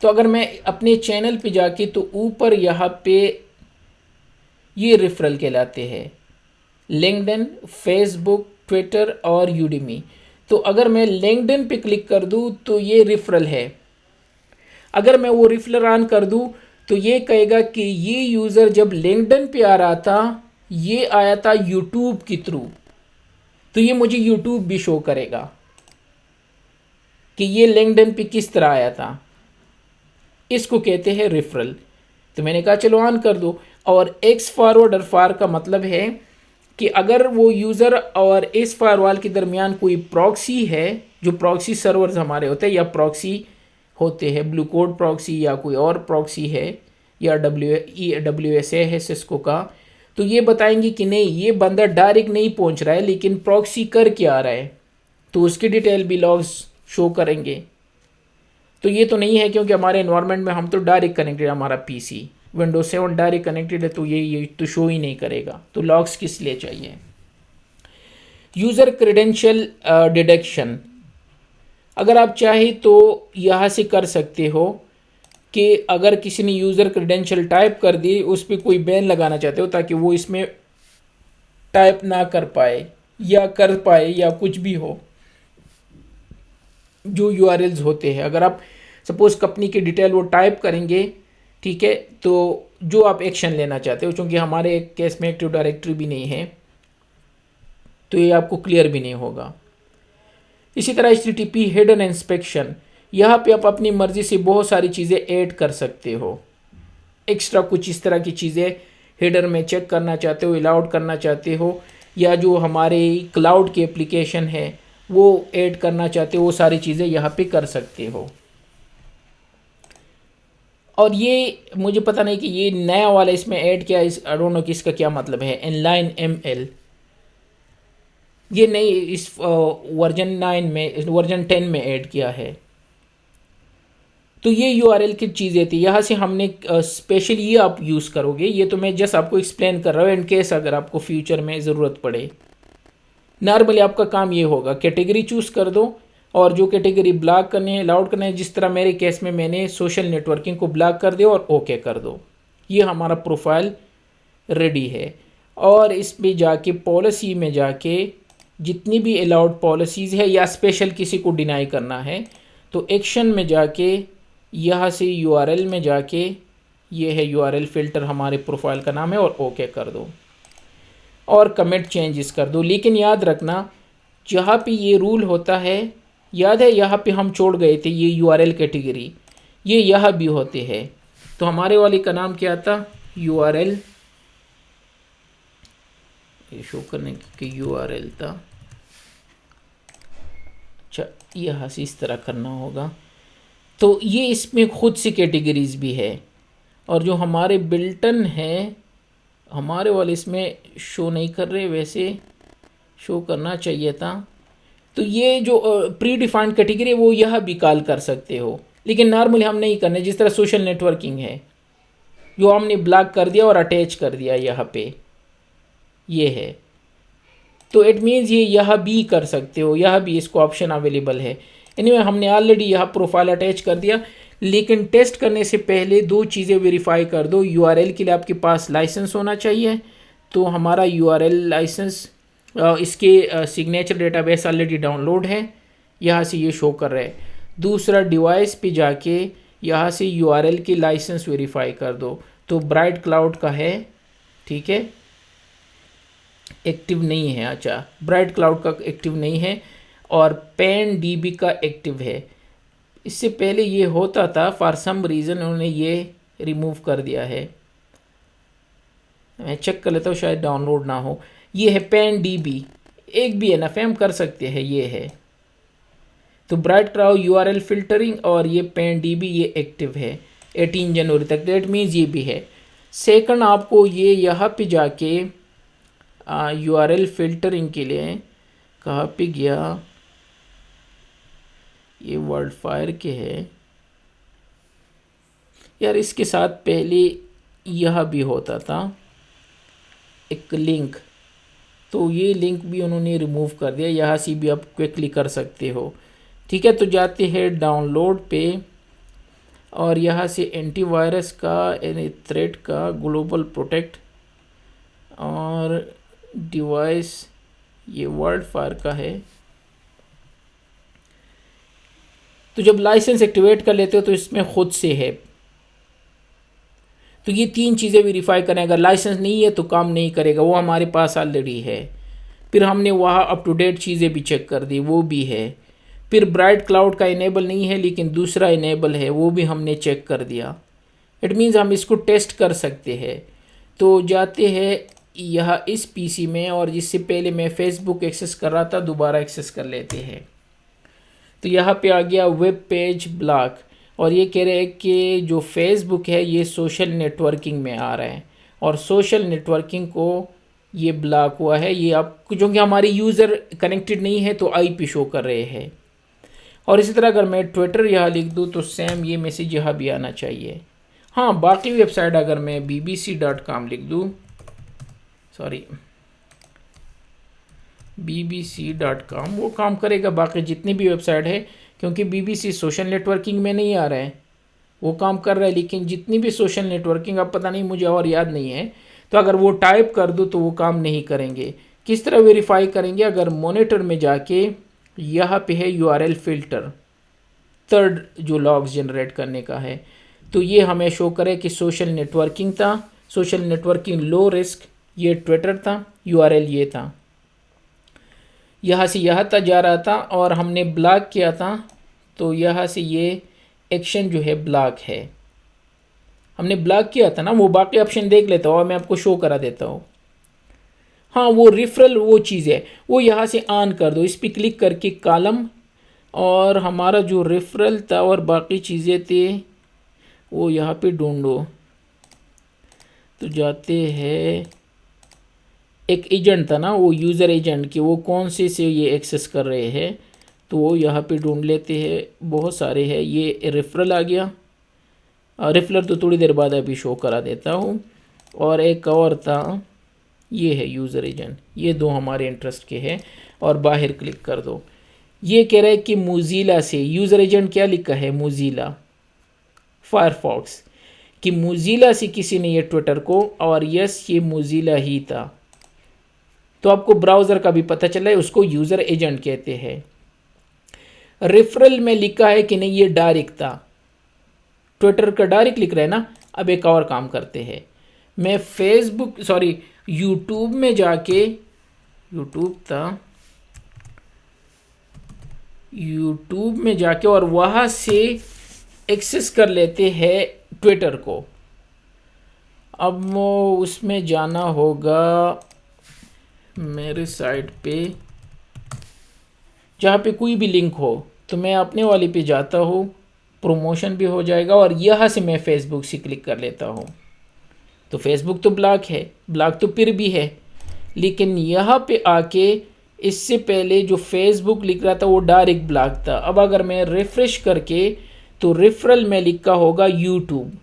तो अगर मैं अपने चैनल पे जाके तो ऊपर यहाँ पे ये रेफरल कहलाते हैं, लिंक्डइन, फेसबुक, ट्विटर और यूडेमी। तो अगर मैं लिंक्डइन पे क्लिक कर दूँ तो ये रेफरल है। अगर मैं वो रेफरल ऑन कर दूँ तो ये कहेगा कि ये यूज़र जब लिंक्डइन पे आ रहा था ये आया था यूट्यूब के थ्रू, तो ये मुझे यूट्यूब भी शो करेगा कि ये लिंक्डइन पे किस तरह आया था। इसको कहते हैं रेफरल। तो मैंने कहा चलो ऑन कर दो। और एक्स फॉरवर्ड और फार का मतलब है कि अगर वो यूज़र और इस फायरवॉल के दरमियान कोई प्रॉक्सी है, जो प्रॉक्सी सर्वर्स हमारे होते हैं या प्रॉक्सी होते हैं, ब्लू कोड प्रॉक्सी या कोई और प्रॉक्सी है या WSA है सिस्को का, तो ये बताएंगे कि नहीं ये बंदा डायरेक्ट नहीं पहुंच रहा है लेकिन प्रॉक्सी कर क्या आ रहा है, तो उसकी डिटेल भी लॉग्स शो करेंगे। तो ये तो नहीं है क्योंकि हमारे एनवायरनमेंट में हम तो डायरेक्ट कनेक्टेड, हमारा पीसी विंडोज 7 डायरेक्ट कनेक्टेड है, तो ये तो शो ही नहीं करेगा। तो लॉग्स किस लिए चाहिए। यूज़र क्रेडेंशियल डिटेक्शन, अगर आप चाहे तो यहाँ से कर सकते हो कि अगर किसी ने यूज़र क्रेडेंशियल टाइप कर दी, उस पर कोई बैन लगाना चाहते हो ताकि वो इसमें टाइप ना कर पाए या कर पाए या कुछ भी हो, जो URLs होते हैं। अगर आप सपोज कंपनी की डिटेल वो टाइप करेंगे, ठीक है, तो जो आप एक्शन लेना चाहते हो, चूँकि हमारे केस में एक्टिव डायरेक्टरी भी नहीं है तो ये आपको क्लियर भी नहीं होगा। इसी तरह HTTP हिडन इंस्पेक्शन, यहाँ पे आप अपनी मर्ज़ी से बहुत सारी चीज़ें ऐड कर सकते हो। एक्स्ट्रा कुछ इस तरह की चीज़ें हेडर में चेक करना चाहते हो, अलाउड करना चाहते हो, या जो हमारे क्लाउड की एप्लीकेशन है वो ऐड करना चाहते हो, वो सारी चीज़ें यहाँ पे कर सकते हो। और ये मुझे पता नहीं कि ये नया वाला इसमें ऐड किया, इस आई डोंट नो कि इसका क्या मतलब है। इनलाइन ML ये नई इस वर्जन 9 में, वर्जन 10 में ऐड किया है। तो ये URL की चीज़ें थी, यहाँ से हमने स्पेशली ये आप यूज़ करोगे। ये तो मैं जस्ट आपको एक्सप्लेन कर रहा हूँ इन केस अगर आपको फ्यूचर में ज़रूरत पड़े। नॉर्मली आपका काम ये होगा, कैटेगरी चूज़ कर दो और जो कैटेगरी ब्लॉक करनी है, अलाउड करना है, जिस तरह मेरे केस में मैंने सोशल नेटवर्किंग को ब्लॉक कर दिया और ओके कर दो। ये हमारा प्रोफाइल रेडी है। और इसमें जाके पॉलिसी में जाके जितनी भी अलाउड पॉलिसीज़ है या स्पेशल किसी को डिनाई करना है तो एक्शन में जाके यहाँ से URL में जाके, ये है URL फ़िल्टर हमारे प्रोफाइल का नाम है, और ओके कर दो और कमेंट चेंजेस कर दो। लेकिन याद रखना जहाँ पे ये रूल होता है, याद है यहाँ पे हम छोड़ गए थे ये URL कैटेगरी, ये यहाँ भी होते हैं। तो हमारे वाले का नाम क्या था, URL, ये शो करने की URL था। अच्छा, यहाँ से इस तरह करना होगा। तो ये इसमें खुद सी कैटेगरीज भी है, और जो हमारे बिल्टन है हमारे वाले इसमें शो नहीं कर रहे, वैसे शो करना चाहिए था। तो ये जो प्री डिफाइंड कैटेगरी है वो यह भी कॉल कर सकते हो, लेकिन नॉर्मली हम नहीं करने। जिस तरह सोशल नेटवर्किंग है जो हमने ब्लॉक कर दिया और अटैच कर दिया यहाँ पे, ये है। तो इट मीन्स ये यह भी कर सकते हो, यह भी इसको ऑप्शन अवेलेबल है। एनीवे हमने ऑलरेडी यहाँ प्रोफाइल अटैच कर दिया, लेकिन टेस्ट करने से पहले दो चीज़ें वेरीफाई कर दो। URL के लिए आपके पास लाइसेंस होना चाहिए, तो हमारा URL लाइसेंस इसके सिग्नेचर डेटाबेस ऑलरेडी डाउनलोड है, यहाँ से ये शो कर रहा है। दूसरा, डिवाइस पे जाके यहाँ से URL के लाइसेंस वेरीफाई कर दो। तो ब्राइट क्लाउड का है, ठीक है, एक्टिव नहीं है। अच्छा, ब्राइट क्लाउड का एक्टिव नहीं है और PanDB का एक्टिव है। इससे पहले ये होता था, फॉर सम रीज़न उन्होंने ये रिमूव कर दिया है। मैं चेक कर लेता हूँ, शायद डाउनलोड ना हो। ये है PanDB, एक भी NFM कर सकते हैं, ये है। तो ब्राइट क्लाउड URL फिल्टरिंग और ये PanDB ये एक्टिव है 18 जनवरी तक। डेट मीन्स ये भी है। सेकंड, आपको ये यहाँ पे जाके URL फिल्टरिंग के लिए कहाँ पे गया, ये वर्ल्ड फायर के है यार। इसके साथ पहले यह भी होता था एक लिंक, तो ये लिंक भी उन्होंने रिमूव कर दिया। यहाँ से भी आप क्विकली कर सकते हो, ठीक है। तो जाते हैं डाउनलोड पे और यहाँ से एंटीवायरस का, यानी थ्रेट का, ग्लोबल प्रोटेक्ट और डिवाइस ये वर्ल्ड फायर का है। तो जब लाइसेंस एक्टिवेट कर लेते हो तो इसमें खुद से है। तो ये 3 चीज़ें वेरीफाई करें। अगर लाइसेंस नहीं है तो काम नहीं करेगा, वो हमारे पास ऑलरेडी है। फिर हमने वहाँ अप टू डेट चीज़ें भी चेक कर दी, वो भी है। फिर ब्राइट क्लाउड का इनेबल नहीं है लेकिन दूसरा इनेबल है, वो भी हमने चेक कर दिया। इट मीन्स हम इसको टेस्ट कर सकते हैं। तो जाते हैं यह इस पीसी में, और जिससे पहले मैं फेसबुक एक्सेस कर रहा था दोबारा एक्सेस कर लेते हैं। तो यहाँ पे आ गया वेब पेज ब्लॉक, और ये कह रहे हैं कि जो फेसबुक है ये सोशल नेटवर्किंग में आ रहा है, और सोशल नेटवर्किंग को ये ब्लॉक हुआ है। ये आप क्योंकि हमारी यूज़र कनेक्टेड नहीं है तो आईपी शो कर रहे हैं। और इसी तरह अगर मैं ट्विटर यहाँ लिख दूँ तो सेम ये मैसेज यहाँ भी आना चाहिए। हाँ, बाकी वेबसाइट अगर मैं bbc.com लिख दूँ, सॉरी bbc.com, वो काम करेगा। बाकी जितनी भी वेबसाइट है, क्योंकि BBC सोशल नेटवर्किंग में नहीं आ रहा है, वो काम कर रहा है। लेकिन जितनी भी सोशल नेटवर्किंग, अब पता नहीं मुझे और याद नहीं है, तो अगर वो टाइप कर दूँ तो वो काम नहीं करेंगे। किस तरह वेरीफाई करेंगे? अगर मॉनिटर में जाके यहाँ पे है URL फिल्टर, थर्ड जो लॉग्स जनरेट करने का है, तो ये हमें शो करे कि सोशल नेटवर्किंग था, सोशल नेटवर्किंग लो रिस्क, ये ट्विटर था, URL ये था, यहाँ से यहाँ तक जा रहा था और हमने ब्लॉक किया था। तो यहाँ से ये एक्शन जो है ब्लॉक है, हमने ब्लॉक किया था ना। वो बाकी ऑप्शन देख लेता हूँ और मैं आपको शो करा देता हूँ। हाँ, वो रिफरल वो चीज़ है, वो यहाँ से ऑन कर दो। इस पर क्लिक करके कॉलम, और हमारा जो रेफरल था और बाकी चीज़ें थे वो यहाँ पे ढूंढो। तो जाते हैं, एक एजेंट था ना, वो यूज़र एजेंट की, वो कौन से ये एक्सेस कर रहे हैं, तो वो यहाँ पे ढूंढ लेते हैं। बहुत सारे हैं, ये रेफरल आ गया। रेफरल तो थोड़ी देर बाद अभी शो करा देता हूँ। और एक और था, ये है यूज़र एजेंट। ये 2 हमारे इंटरेस्ट के हैं, और बाहर क्लिक कर दो। ये कह रहा है कि मोज़िला से, यूज़र एजेंट क्या लिखा है? मोज़िला फायरफॉक्स, कि मोज़िला से किसी ने ये ट्विटर को, और यस ये मोज़िला ही था। तो आपको ब्राउज़र का भी पता चला है, उसको यूज़र एजेंट कहते हैं। रेफरल में लिखा है कि नहीं, ये डायरेक्ट था, ट्विटर का डायरेक्ट लिख रहा है ना। अब एक और काम करते हैं, मैं फेसबुक सॉरी यूट्यूब में जाके, यूट्यूब था, यूट्यूब में जाके और वहाँ से एक्सेस कर लेते हैं ट्विटर को। अब वो उसमें जाना होगा मेरे साइट पे, जहाँ पे कोई भी लिंक हो, तो मैं अपने वाले पे जाता हूँ, प्रमोशन भी हो जाएगा, और यहाँ से मैं फेसबुक से क्लिक कर लेता हूँ। तो फेसबुक तो ब्लॉक है, ब्लॉक तो फिर भी है, लेकिन यहाँ पे आके इससे पहले जो फेसबुक लिख रहा था वो डायरेक्ट ब्लॉक था। अब अगर मैं रिफ्रेश करके, तो रेफरल में लिखा होगा यूट्यूब,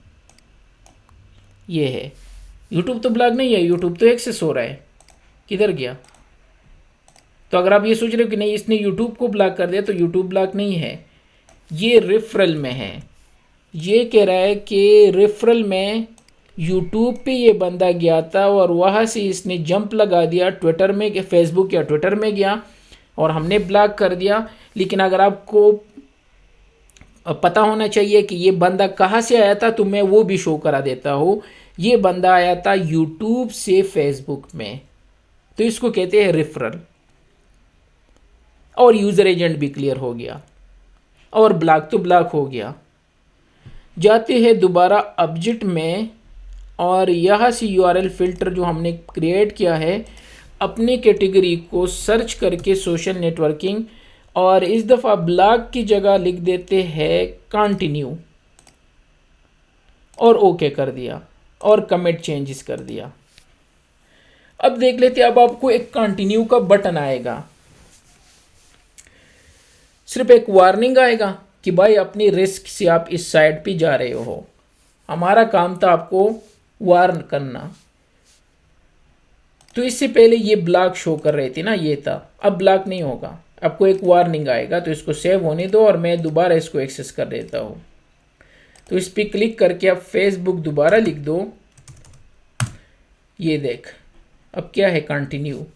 ये है। यूट्यूब तो ब्लॉक नहीं है, यूट्यूब तो एक्सेस हो रहा है, किधर गया? तो अगर आप ये सोच रहे हो कि नहीं इसने यूट्यूब को ब्लॉक कर दिया, तो यूट्यूब ब्लॉक नहीं है, ये रेफरल में है। ये कह रहा है कि रेफरल में यूट्यूब पे ये बंदा गया था और वहाँ से इसने जंप लगा दिया ट्विटर में, फेसबुक या ट्विटर में गया और हमने ब्लॉक कर दिया। लेकिन अगर आपको पता होना चाहिए कि ये बंदा कहाँ से आया था, तो मैं वो भी शो करा देता हूँ। ये बंदा आया था यूट्यूब से फेसबुक में, तो इसको कहते हैं रेफरल। और यूज़र एजेंट भी क्लियर हो गया, और ब्लॉक तो ब्लॉक हो गया। जाते हैं दोबारा ऑब्जेक्ट में, और यहाँ से URL फिल्टर जो हमने क्रिएट किया है, अपनी कैटेगरी को सर्च करके सोशल नेटवर्किंग, और इस दफ़ा ब्लॉक की जगह लिख देते हैं कंटिन्यू, और ओके कर दिया, और कमिट चेंजेस कर दिया। अब देख लेते हैं, अब आपको एक कंटिन्यू का बटन आएगा, सिर्फ एक वार्निंग आएगा कि भाई अपनी रिस्क से आप इस साइट पे जा रहे हो। हमारा काम था आपको वार्न करना। तो इससे पहले ये ब्लॉक शो कर रहे थे ना, ये था, अब ब्लॉक नहीं होगा, आपको एक वार्निंग आएगा। तो इसको सेव होने दो और मैं दोबारा इसको एक्सेस कर देता हूँ। तो इस पर क्लिक करके आप फेसबुक दोबारा लिख दो। ये देख अब क्या है, continue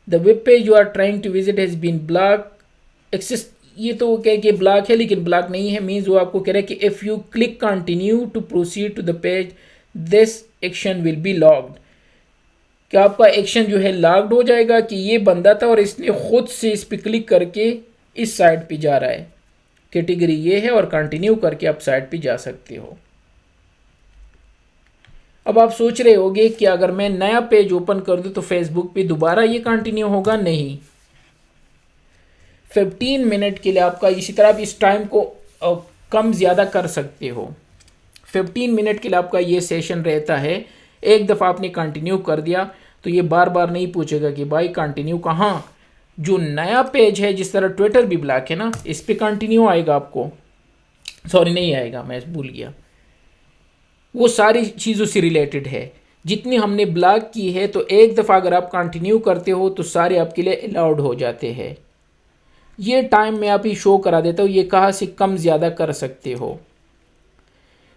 the web page you are trying to visit has been block access. ये तो कह के ब्लॉक है लेकिन ब्लॉक नहीं है, मीन्स वो आपको कह रहा है कि if you click continue to proceed to the page this action will be logged. क्या आपका एक्शन जो है लॉग्ड हो जाएगा कि ये बंदा था और इसने खुद से इस पर क्लिक करके इस साइट पे जा रहा है। कैटेगरी ये है और कंटिन्यू करके आप साइट पे जा सकते हो। अब आप सोच रहे होगे कि अगर मैं नया पेज ओपन कर दूं तो फेसबुक पे दोबारा ये कंटिन्यू होगा? नहीं, 15 मिनट के लिए आपका, इसी तरह आप इस टाइम को कम ज़्यादा कर सकते हो। 15 मिनट के लिए आपका ये सेशन रहता है। एक दफ़ा आपने कंटिन्यू कर दिया तो ये बार बार नहीं पूछेगा कि भाई कंटिन्यू कहाँ। जो नया पेज है, जिस तरह ट्विटर भी ब्लॉक है ना, इस पर कंटिन्यू आएगा आपको, सॉरी नहीं आएगा, मैं भूल गया। वो सारी चीज़ों से रिलेटेड है जितनी हमने ब्लॉक की है। तो एक दफ़ा अगर आप कंटिन्यू करते हो तो सारे आपके लिए अलाउड हो जाते हैं। ये टाइम मैं अभी शो करा देता हूँ, ये कहाँ से कम ज़्यादा कर सकते हो।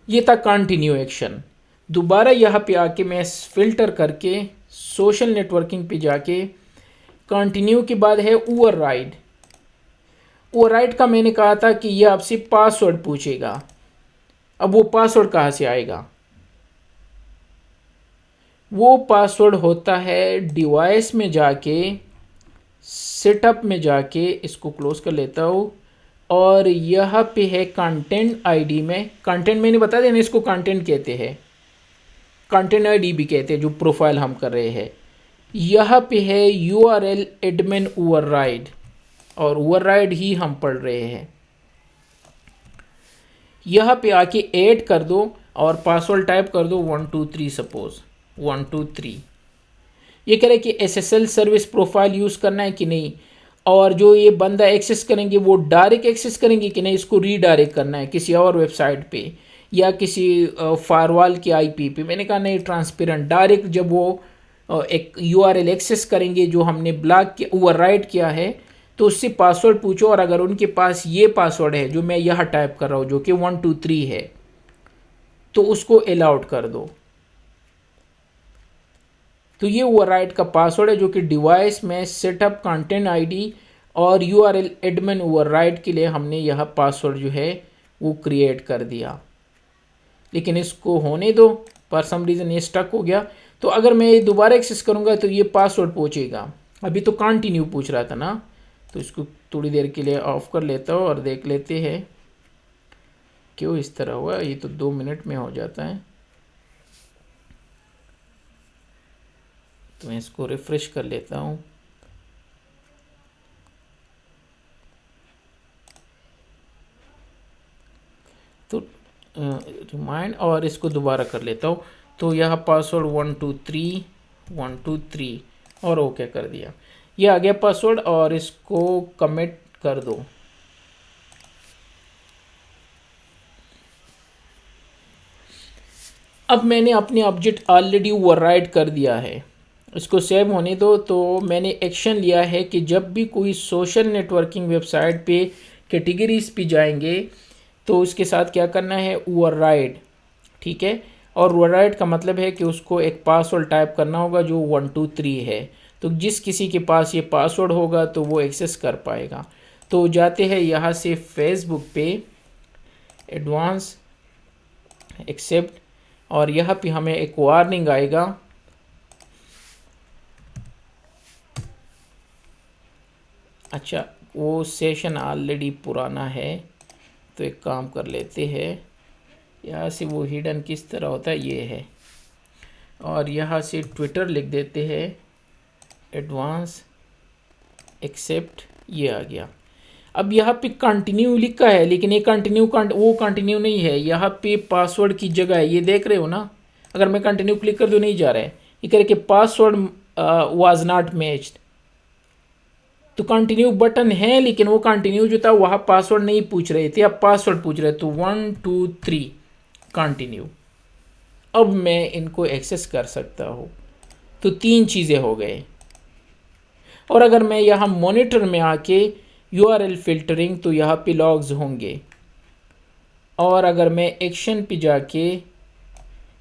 ये था कंटिन्यू एक्शन। दोबारा यहाँ पे आके मैं फिल्टर करके सोशल नेटवर्किंग पे जाके कंटिन्यू के बाद है ओवरराइड। ओवरराइड का मैंने कहा था कि ये आपसे पासवर्ड पूछेगा। अब वो पासवर्ड कहाँ से आएगा? वो पासवर्ड होता है डिवाइस में जाके, सेटअप में जाके, इसको क्लोज कर लेता हूँ, और यहाँ पे है कंटेंट आईडी में। कंटेंट मैंने बता देना, इसको कंटेंट कहते हैं, कंटेंट आईडी भी कहते हैं जो प्रोफाइल हम कर रहे हैं। यहाँ पे है URL एडमिन ओवरराइड, और ओवरराइड ही हम पढ़ रहे हैं। यहाँ पे आके ऐड कर दो और पासवर्ड टाइप कर दो 123, सपोज 123। ये कह रहे कि SSL सर्विस प्रोफाइल यूज़ करना है कि नहीं, और जो ये बंदा एक्सेस करेंगे वो डायरेक्ट एक्सेस करेंगे कि नहीं, इसको रीडायरेक्ट करना है किसी और वेबसाइट पे या किसी फायरवॉल की IP पे। मैंने कहा नहीं, ट्रांसपेरेंट डायरेक्ट जब वो एक URL एक्सेस करेंगे जो हमने ब्लॉक के ओवरराइड किया है तो उससे पासवर्ड पूछो, और अगर उनके पास ये पासवर्ड है जो मैं यहाँ टाइप कर रहा हूँ जो कि 123 है तो उसको अलाउड कर दो। तो ये ओवरराइड का पासवर्ड है जो कि डिवाइस में सेटअप कंटेंट आईडी और URL एडमिन ओवरराइड के लिए हमने यहाँ पासवर्ड जो है वो क्रिएट कर दिया। लेकिन इसको होने दो, पर सम रीज़न ये स्टक हो गया। तो अगर मैं ये दोबारा एक्सेस करूँगा तो ये पासवर्ड पूछेगा। अभी तो कंटिन्यू पूछ रहा था ना, तो इसको थोड़ी देर के लिए ऑफ कर लेता हूँ और देख लेते हैं क्यों इस तरह हुआ। ये तो 2 मिनट में हो जाता है। तो मैं इसको रिफ्रेश कर लेता हूँ। तो रिमाइंड, और इसको दोबारा कर लेता हूँ। तो यह पासवर्ड 123 और ओके कर दिया। ये आ गया पासवर्ड, और इसको कमिट कर दो। अब मैंने अपने ऑब्जेक्ट ऑलरेडी ओवरराइड कर दिया है, इसको सेव होने दो। तो मैंने एक्शन लिया है कि जब भी कोई सोशल नेटवर्किंग वेबसाइट पे कैटेगरीज पे जाएंगे तो उसके साथ क्या करना है, ओवरराइड। ठीक है, और ओवरराइड का मतलब है कि उसको एक पासवर्ड टाइप करना होगा जो 123 है। तो जिस किसी के पास ये पासवर्ड होगा तो वो एक्सेस कर पाएगा। तो जाते हैं यहाँ से फेसबुक पे, एडवांस, एक्सेप्ट, और यहाँ पे हमें एक वार्निंग आएगा। अच्छा, वो सेशन ऑलरेडी पुराना है, तो एक काम कर लेते हैं, यहाँ से वो हिडन किस तरह होता है ये है, और यहाँ से ट्विटर लिख देते हैं, एडवांस, एक्सेप्ट, ये आ गया। अब यहाँ पे कंटिन्यू लिखा है लेकिन ये कंटिन्यू वो कंटिन्यू नहीं है, यहाँ पे पासवर्ड की जगह है, ये देख रहे हो ना। अगर मैं कंटिन्यू क्लिक कर दूँ नहीं जा रहा है, ये कह रहे कि पासवर्ड वाज नॉट मैच्ड। तो कंटिन्यू बटन है लेकिन वो कंटिन्यू जो था वहाँ पासवर्ड नहीं पूछ रहे थे, अब पासवर्ड पूछ रहे। तो 123 कंटिन्यू। अब मैं इनको एक्सेस कर सकता हूँ। तो 3 चीज़ें हो गए। और अगर मैं यहाँ मॉनिटर में आके URL फिल्टरिंग, तो यहाँ पे लॉग्स होंगे। और अगर मैं एक्शन पे जाके,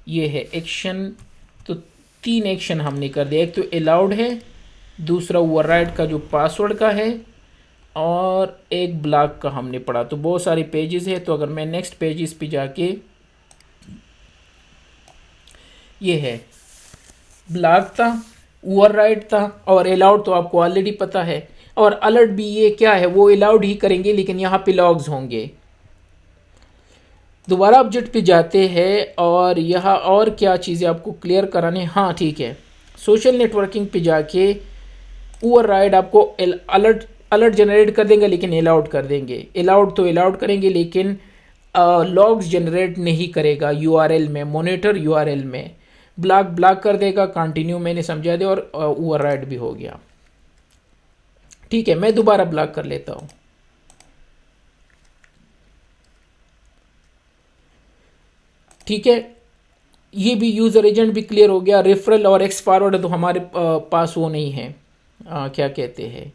ये है एक्शन, तो 3 एक्शन हमने कर दिया। एक तो अलाउड है, दूसरा ओवरराइड का जो पासवर्ड का है, और एक ब्लॉक का हमने पढ़ा। तो बहुत सारे पेजेस है। तो अगर मैं नेक्स्ट पेजेस पे जाके, ये है ब्लॉक था, ओवरराइड था, और अलाउड तो आपको ऑलरेडी पता है। और अलर्ट भी ये क्या है, वो अलाउड ही करेंगे, लेकिन यहाँ पे लॉग्स होंगे। दोबारा ऑब्जेक्ट पे जाते हैं और यहाँ और क्या चीज़ें आपको क्लियर कराने, हाँ ठीक है। सोशल नेटवर्किंग पे जाके ओवरराइड आपको अलर्ट जनरेट कर देंगे, लेकिन अलाउड कर देंगे। अलाउड तो अलाउड करेंगे, लेकिन लॉग्स जनरेट नहीं करेगा यूआरएल में, मॉनिटर यूआरएल में। ब्लॉक कर देगा, कंटिन्यू मैंने समझा दिया, और ओवरराइड भी हो गया। ठीक है, मैं दोबारा ब्लॉक कर लेता हूँ। ठीक है, ये भी यूज़र एजेंट भी क्लियर हो गया। रेफरल और एक्स फॉरवर्ड तो हमारे पास वो नहीं है, क्या कहते हैं,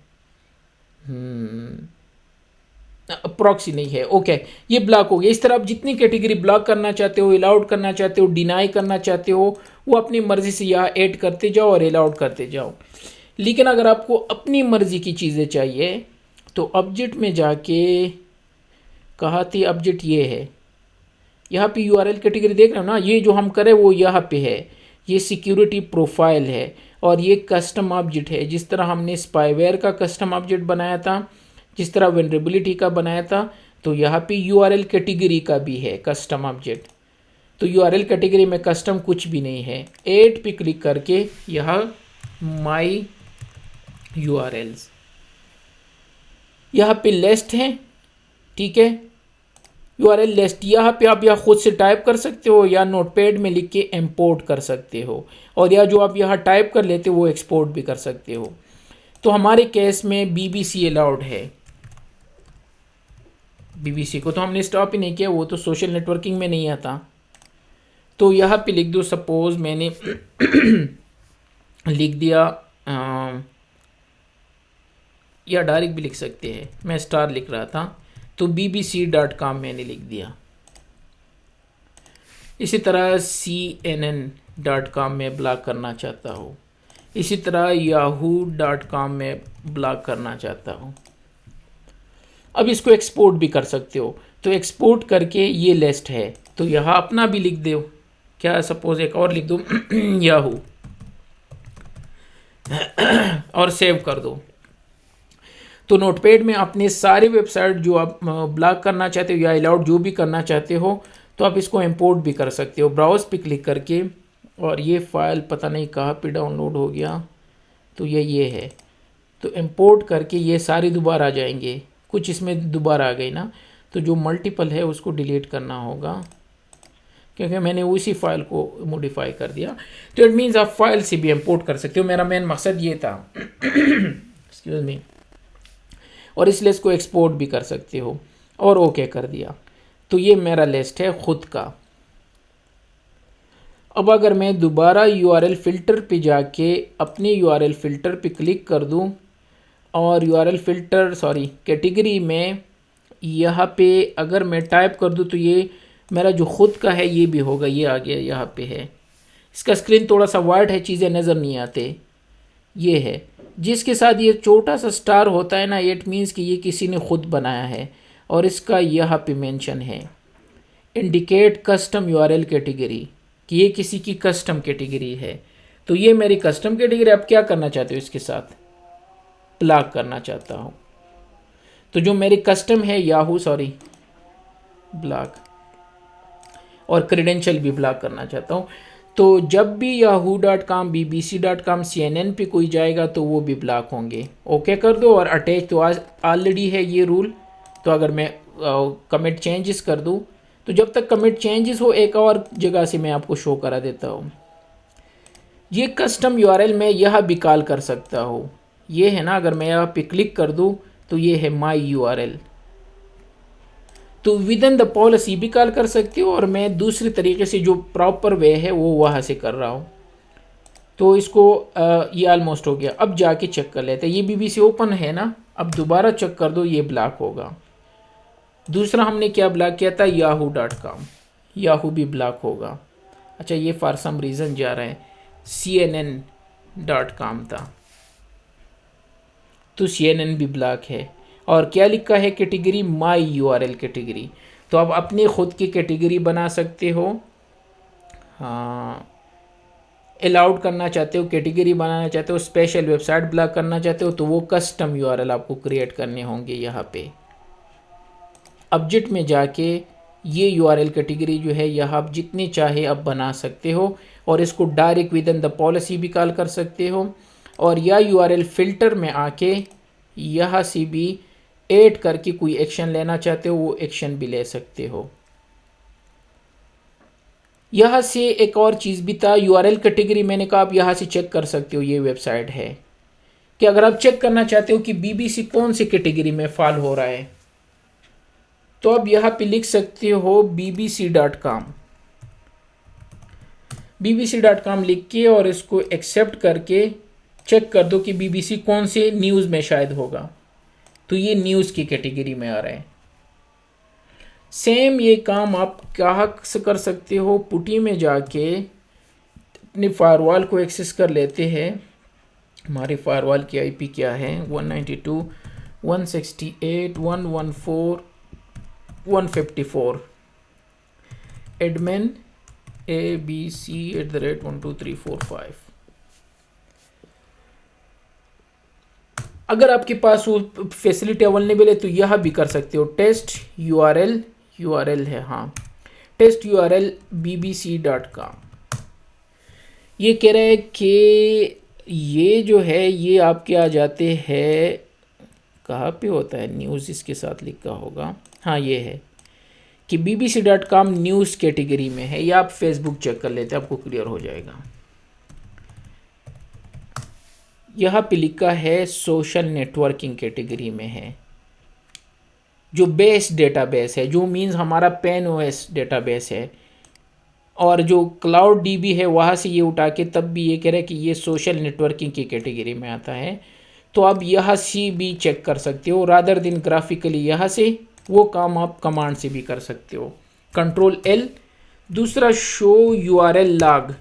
प्रॉक्सी नहीं है। ओके, ये ब्लॉक हो गया। इस तरह आप जितनी कैटेगरी ब्लॉक करना चाहते हो, अलाउड करना चाहते हो, डिनाई करना चाहते हो, वो अपनी मर्जी से यहाँ ऐड करते जाओ और अलाउड करते जाओ। लेकिन अगर आपको अपनी मर्जी की चीज़ें चाहिए तो ऑब्जेक्ट में जाके, कहाँ थी ऑब्जेक्ट, ये है। यहाँ पे यूआरएल कैटेगरी देख रहे हो ना, ये जो हम करें वो यहाँ पे है। ये सिक्योरिटी प्रोफाइल है, और ये कस्टम ऑब्जेक्ट है। जिस तरह हमने स्पाईवेयर का कस्टम ऑब्जेक्ट बनाया था, जिस तरह वेनरेबिलिटी का बनाया था, तो यहाँ पे यूआरएल कैटेगरी का भी है कस्टम ऑब्जेक्ट। तो यूआरएल कैटेगरी में कस्टम कुछ भी नहीं है। ऐड पे क्लिक करके यहाँ माई यूआरएल्स, यहाँ पे लिस्ट है। ठीक है, यूआरएल लिस्ट, यहाँ पे आप खुद से टाइप कर सकते हो, या नोटपैड में लिख के इंपोर्ट कर सकते हो, और या जो आप यहाँ टाइप कर लेते हो वो एक्सपोर्ट भी कर सकते हो। तो हमारे केस में बीबीसी अलाउड है। बीबीसी को तो हमने स्टॉप ही नहीं किया, वो तो सोशल नेटवर्किंग में नहीं आता। तो यहाँ पे लिख दो, सपोज मैंने लिख दिया, या डायरेक्ट भी लिख सकते हैं, मैं स्टार लिख रहा था, तो bbc.com मैंने लिख दिया। इसी तरह CNN.com में ब्लॉक करना चाहता हूँ। इसी तरह yahoo.com में ब्लॉक करना चाहता हूँ। अब इसको एक्सपोर्ट भी कर सकते हो। तो एक्सपोर्ट करके ये लिस्ट है, तो यहाँ अपना भी लिख दो। क्या, सपोज एक और लिख दो याहू, और सेव कर दो। तो नोटपैड में अपने सारे वेबसाइट जो आप ब्लॉक करना चाहते हो या अलाउड जो भी करना चाहते हो, तो आप इसको इंपोर्ट भी कर सकते हो ब्राउज पे क्लिक करके। और ये फाइल पता नहीं कहाँ पे डाउनलोड हो गया, तो ये है। तो इंपोर्ट करके ये सारे दोबारा आ जाएंगे। कुछ इसमें दोबारा आ गई ना, तो जो मल्टीपल है उसको डिलीट करना होगा, क्योंकि मैंने उसी फाइल को मॉडिफाई कर दिया। तो इट मीन्स आप फाइल से भी इंपोर्ट कर सकते हो। मेरा मेन मकसद ये था एक्सक्यूज मी। और इस लिस्ट को एक्सपोर्ट भी कर सकते हो, और ओके कर दिया। तो ये मेरा लिस्ट है खुद का। अब अगर मैं दोबारा यूआरएल फ़िल्टर पे जाके अपने यूआरएल फ़िल्टर पे क्लिक कर दूं, और यूआरएल फ़िल्टर कैटेगरी में यहाँ पे अगर मैं टाइप कर दूं, तो ये मेरा जो खुद का है ये भी होगा, ये आ गया यहाँ पे है। इसका स्क्रीन थोड़ा सा वाइट है, चीज़ें नज़र नहीं आते। ये है, जिसके साथ ये छोटा सा स्टार होता है ना, इट मीन्स कि ये किसी ने खुद बनाया है, और इसका यहाँ पे मेंशन है इंडिकेट कस्टम यूआरएल कैटेगरी, कि ये किसी की कस्टम कैटेगरी है। तो ये मेरी कस्टम कैटेगरी। आप क्या करना चाहते हो, इसके साथ ब्लॉक करना चाहता हूँ। तो जो मेरी कस्टम है याहू ब्लॉक, और क्रेडेंशियल भी ब्लॉक करना चाहता हूँ। तो जब भी yahoo.com, bbc.com, CNN पे कोई जाएगा तो वो भी ब्लॉक होंगे। ओके कर दो, और अटैच तो आज ऑलरेडी है ये रूल। तो अगर मैं कमिट चेंजेस कर दूँ, तो जब तक कमिट चेंजेस हो, एक और जगह से मैं आपको शो करा देता हूँ। ये कस्टम यूआरएल में यह भी कॉल कर सकता हूँ। ये है ना, अगर मैं यहाँ पे क्लिक कर दूँ तो ये है माई यूआरएल। तो विद इन द पॉलिसी भी कॉल कर सकती हो, और मैं दूसरे तरीके से जो प्रॉपर वे है वो वहाँ से कर रहा हूँ। तो इसको ये ऑलमोस्ट हो गया। अब जाके चेक कर लेते हैं। ये बीबीसी ओपन है ना, अब दोबारा चेक कर दो, ये ब्लॉक होगा। दूसरा हमने क्या ब्लॉक किया था, yahoo.com, याहू भी ब्लॉक होगा। अच्छा, ये फॉर सम रीज़न जा रहा है, CNN.com था, तो CNN भी ब्लॉक है। और क्या लिखा है कैटेगरी, माई URL कैटेगरी। तो आप अपने खुद की कैटेगरी बना सकते हो। हाँ, अलाउड करना चाहते हो, कैटेगरी बनाना चाहते हो, स्पेशल वेबसाइट ब्लॉक करना चाहते हो, तो वो कस्टम URL आपको क्रिएट करने होंगे। यहाँ पे ऑब्जेक्ट में जाके ये URL कैटेगरी जो है यहाँ आप जितने चाहे आप बना सकते हो, और इसको direct with in the policy भी कॉल कर सकते हो, और या URL फिल्टर में आके यहाँ से भी ऐड करके कोई एक्शन लेना चाहते हो वो एक्शन भी ले सकते हो। यहाँ से एक और चीज़ भी था, URL कैटेगरी मैंने कहा आप यहाँ से चेक कर सकते हो, ये वेबसाइट है कि अगर आप चेक करना चाहते हो कि BBC कौन सी कैटेगरी में फॉल हो रहा है, तो आप यहाँ पे लिख सकते हो bbc.com, bbc.com लिख के और इसको एक्सेप्ट करके चेक कर दो कि BBC कौन से न्यूज़ में शायद होगा, तो ये न्यूज़ की कैटेगरी में आ रहा है। सेम ये काम आप कहाँ से कर सकते हो, पुटी में जाके अपने फायरवॉल को एक्सेस कर लेते हैं। हमारे फायरवॉल की IP क्या है, 192.168.114.154 admin abc@12345। अगर आपके पास वो फैसिलिटी अवेलेबल है तो यह भी कर सकते हो। टेस्ट URL है, हाँ, टेस्ट URL bbc.com। ये कह रहा है कि ये जो है ये आपके आ जाते हैं, कहाँ पे होता है न्यूज़, इसके साथ लिखा होगा, हाँ ये है कि bbc.com न्यूज़ कैटेगरी में है, या आप फेसबुक चेक कर लेते हैं आपको क्लियर हो जाएगा। यहाँ पे लिखा है सोशल नेटवर्किंग कैटेगरी में है, जो बेस डेटाबेस है, जो मीन्स हमारा PenOS डेटाबेस है, और जो क्लाउड DB है वहाँ से ये उठा के तब भी ये कह रहे हैं कि ये सोशल नेटवर्किंग की कैटेगरी में आता है। तो आप यहाँ से भी चेक कर सकते हो, रादर दिन ग्राफिकली यहाँ से वो काम आप कमांड से भी कर सकते हो, Ctrl+L। दूसरा show URL log,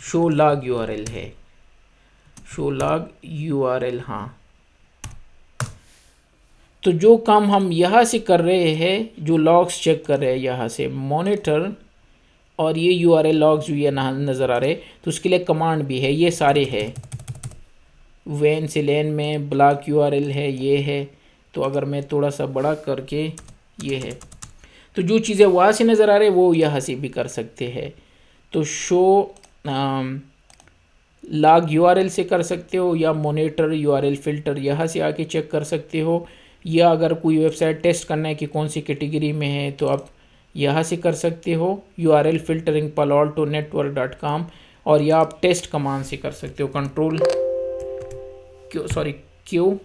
show log URL है, शो लॉग URL, हाँ। तो जो काम हम यहाँ से कर रहे हैं, जो लॉग्स चेक कर रहे हैं यहाँ से मॉनिटर, और ये URL लॉग्स जो ये नज़र आ रहे, तो उसके लिए कमांड भी है, ये सारे है। वेन से लेन में ब्लॉक URL है, ये है। तो अगर मैं थोड़ा सा बड़ा करके, ये है, तो जो चीज़ें वहाँ से नज़र आ रहे वो यहाँ से भी कर सकते हैं। तो शो लॉग URL से कर सकते हो, या मॉनिटर URL फिल्टर यहाँ से आके चेक कर सकते हो, या अगर कोई वेबसाइट टेस्ट करना है कि कौन सी कैटेगरी में है तो आप यहाँ से कर सकते हो, URL फिल्टरिंग paloaltonetwork.com, और या आप टेस्ट कमांड से कर सकते हो, Q।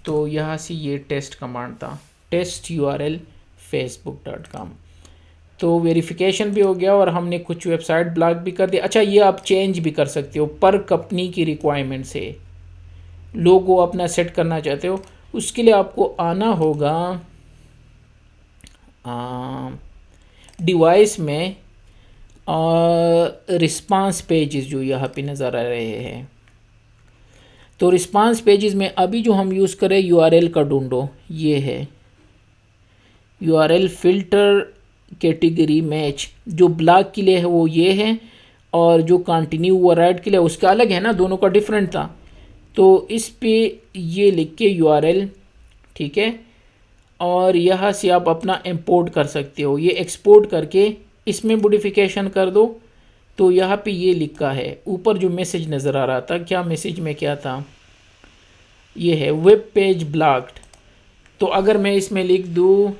तो यहाँ से ये टेस्ट कमांड था, टेस्ट URL facebook.com। तो वेरिफिकेशन भी हो गया और हमने कुछ वेबसाइट ब्लॉक भी कर दिया। अच्छा, ये आप चेंज भी कर सकते हो पर कंपनी की रिक्वायरमेंट से, लोगो अपना सेट करना चाहते हो, उसके लिए आपको आना होगा डिवाइस में, रिस्पांस पेजेस जो यहाँ पे नज़र आ रहे हैं। तो रिस्पांस पेजेस में अभी जो हम यूज़ करें URL का ढूंढो, ये है URL फिल्टर कैटेगरी मैच, जो ब्लॉक के लिए है वो ये है, और जो कंटिन्यू ओवरराइड के लिए उसका अलग है ना, दोनों का डिफरेंट था। तो इस पे ये लिख के URL, ठीक है, और यहाँ से आप अपना इंपोर्ट कर सकते हो, ये एक्सपोर्ट करके इसमें मॉडिफिकेशन कर दो। तो यहाँ पे ये लिखा है ऊपर जो मैसेज नज़र आ रहा था, क्या मैसेज में क्या था, ये है वेब पेज ब्लॉक्ड। तो अगर मैं इसमें लिख दूँ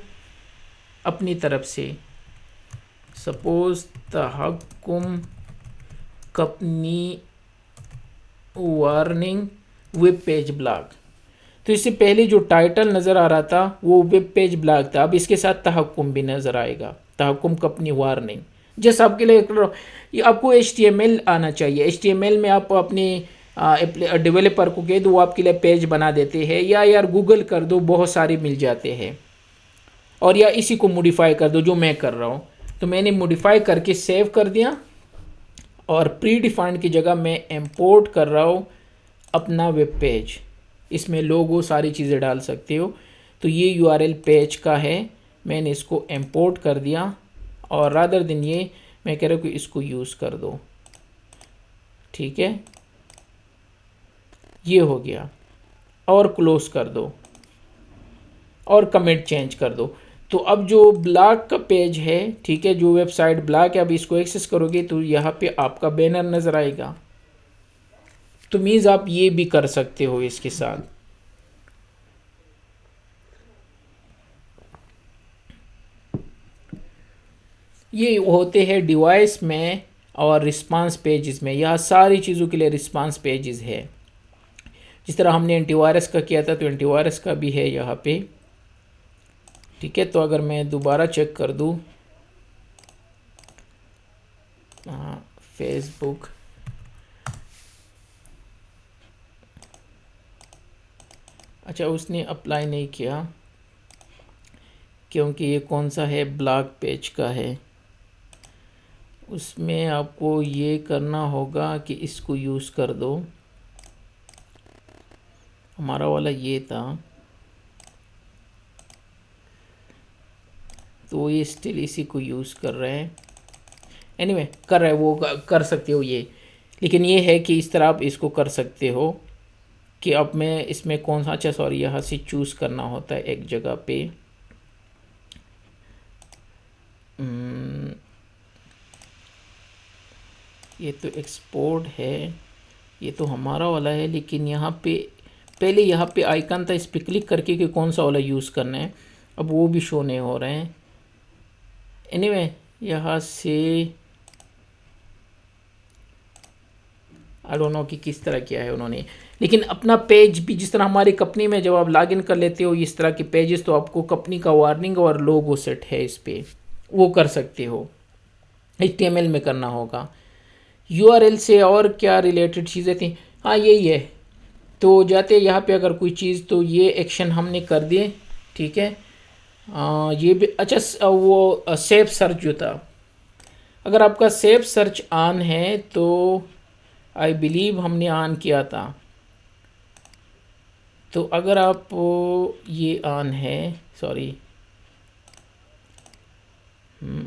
अपनी तरफ से, सपोज तहक्कुम company warning web page block, तो इससे पहले जो टाइटल नज़र आ रहा था वो वेब पेज ब्लॉक था, अब इसके साथ तहक्कुम भी नज़र आएगा, तहक्कुम कंपनी वार्निंग। जैसे आपके लिए ये आपको HTML आना चाहिए, HTML में आप अपने डेवलपर को कह दो वो आपके लिए पेज बना देते हैं, या यार गूगल कर दो, बहुत सारे मिल जाते हैं। और या इसी को मॉडिफाई कर दो जो मैं कर रहा हूँ। तो मैंने मॉडिफाई करके सेव कर दिया और प्री डिफाइंड की जगह मैं इंपोर्ट कर रहा हूँ अपना वेब पेज। इसमें लोगो सारी चीज़ें डाल सकते हो। तो ये यूआरएल पेज का है, मैंने इसको इंपोर्ट कर दिया और रादर दिन ये मैं कह रहा हूँ कि इसको यूज़ कर दो। ठीक है, ये हो गया। और क्लोज कर दो और कमेंट चेंज कर दो। तो अब जो ब्लॉग का पेज है, ठीक है, जो वेबसाइट ब्लॉग है, अब इसको एक्सेस करोगे तो यहाँ पे आपका बैनर नज़र आएगा। तो मीन्स आप ये भी कर सकते हो इसके साथ। ये होते हैं डिवाइस में और रिस्पांस पेजेस में। यहाँ सारी चीज़ों के लिए रिस्पांस पेजेस है। जिस तरह हमने एंटीवायरस का किया था तो एंटीवायरस का भी है यहाँ पे। ठीक है, तो अगर मैं दोबारा चेक कर दूँ फेसबुक, अच्छा उसने अप्लाई नहीं किया क्योंकि ये कौन सा है, ब्लॉग पेज का है। उसमें आपको ये करना होगा कि इसको यूज़ कर दो। हमारा वाला ये था, तो ये स्टिल इसी को यूज़ कर रहे हैं। एनीवे कर रहे हैं वो, कर सकते हो ये। लेकिन ये है कि इस तरह आप इसको कर सकते हो कि अब मैं इसमें कौन सा, अच्छा सॉरी यहाँ से चूज़ करना होता है एक जगह पे। ये तो एक्सपोर्ट है, ये तो हमारा वाला है। लेकिन यहाँ पे पहले यहाँ पे आइकन था, इस पर क्लिक करके कि कौन सा वाला यूज़ करना है, अब वो भी शो नहीं हो रहे हैं। एनीवे यहाँ से आई डोंट नो कि किस तरह किया है उन्होंने। लेकिन अपना पेज भी जिस तरह हमारी कंपनी में जब आप लॉगिन कर लेते हो इस तरह के पेजेस, तो आपको कंपनी का वार्निंग और लोगो सेट है इस पे, वो कर सकते हो। HTML में करना होगा। URL से और क्या रिलेटेड चीज़ें थी, हाँ यही है। तो जाते यहाँ पे अगर कोई चीज़, तो ये एक्शन हमने कर दिए। ठीक है, ये भी अच्छा, वो सेव सर्च जो था, अगर आपका सेव सर्च ऑन है तो आई बिलीव हमने ऑन किया था। तो अगर आप ये ऑन है, सॉरी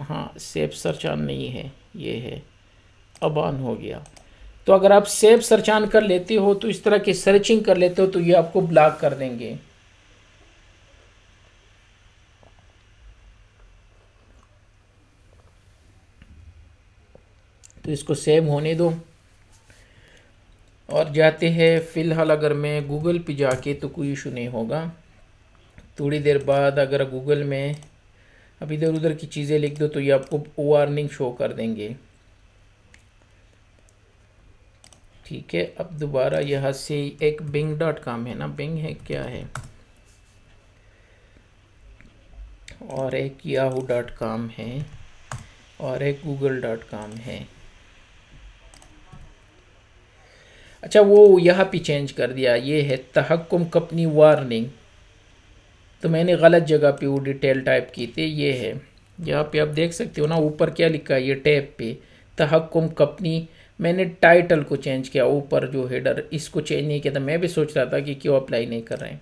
हाँ सेव सर्च ऑन नहीं है, ये है, अब ऑन हो गया। तो अगर आप सेव सर्च ऑन कर लेते हो तो इस तरह की सर्चिंग कर लेते हो तो ये आपको ब्लॉक कर देंगे। तो इसको सेव होने दो और जाते हैं। फ़िलहाल अगर मैं गूगल पे जाके तो कोई इशू नहीं होगा। थोड़ी देर बाद अगर गूगल में अब इधर उधर की चीज़ें लिख दो तो ये आपको वार्निंग शो कर देंगे। ठीक है, अब दोबारा यहाँ से एक bing.com है ना, बिंग है क्या है, और एक yahoo.com है और एक google.com है। अच्छा वो यहाँ पे चेंज कर दिया, ये है तहक्कुम कंपनी वार्निंग। तो मैंने गलत जगह पे वो डिटेल टाइप की थी, ये है यहाँ पे आप देख सकते हो ना, ऊपर क्या लिखा है, ये टैब पे तहक्कुम कंपनी। मैंने टाइटल को चेंज किया, ऊपर जो हेडर, इसको चेंज नहीं किया था। मैं भी सोच रहा था कि क्यों अप्लाई नहीं कर रहे हैं।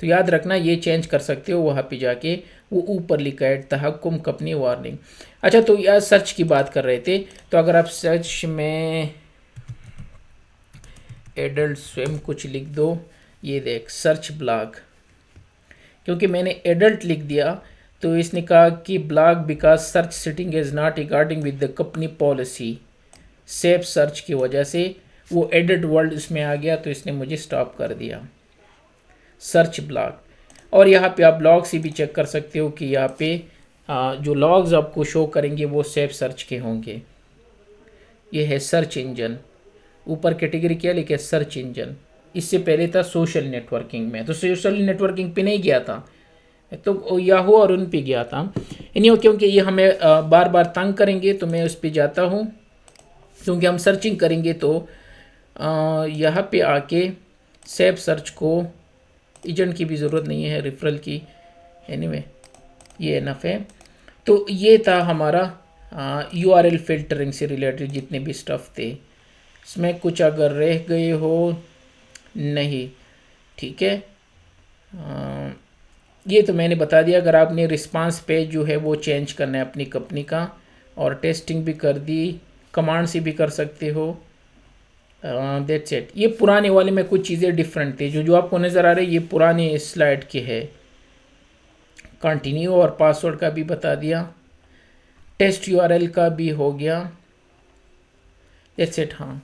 तो याद रखना ये चेंज कर सकते हो वहाँ पे जाके, वो ऊपर लिखा है तहक्कुम कंपनी वार्निंग। अच्छा तो यार सर्च की बात कर रहे थे, तो अगर आप सर्च में एडल्ट स्विम कुछ लिख दो, ये देख सर्च ब्लॉग, क्योंकि मैंने एडल्ट लिख दिया तो इसने कहा कि blog because search setting is not regarding with the company policy, safe search की वजह से वो एडल्ट वर्ल्ड इसमें आ गया, तो इसने मुझे स्टॉप कर दिया सर्च ब्लॉग। और यहाँ पे आप लॉग से भी चेक कर सकते हो कि यहाँ पे जो लॉग्स आपको शो करेंगे वो सेफ सर्च के होंगे। ये है सर्च इंजन, ऊपर कैटेगरी क्या लिखे, सर्च इंजन। इससे पहले था सोशल नेटवर्किंग में, तो सोशल नेटवर्किंग पे नहीं गया था, तो याहू और उन पे गया था। इन्हीं क्योंकि ये हमें बार बार तंग करेंगे तो मैं उस पर जाता हूँ, क्योंकि हम सर्चिंग करेंगे तो यहाँ पे आके सेव सर्च को, एजेंट की भी ज़रूरत नहीं है, रेफरल की, एनीवे ये इनफ है। तो ये था हमारा URL फिल्टरिंग से रिलेटेड जितने भी स्टफ़ थे। इसमें कुछ अगर रह गए हो, नहीं, ठीक है। ये तो मैंने बता दिया। अगर आपने रिस्पांस पेज जो है वो चेंज करना है अपनी कंपनी का, और टेस्टिंग भी कर दी, कमांड से भी कर सकते हो, दैट्स इट। ये पुराने वाले में कुछ चीज़ें डिफरेंट थे, जो आपको नज़र आ रहे हैं ये पुराने स्लाइड के है। कंटिन्यू और पासवर्ड का भी बता दिया, टेस्ट URL का भी हो गया, दैट्स इट। हाँ।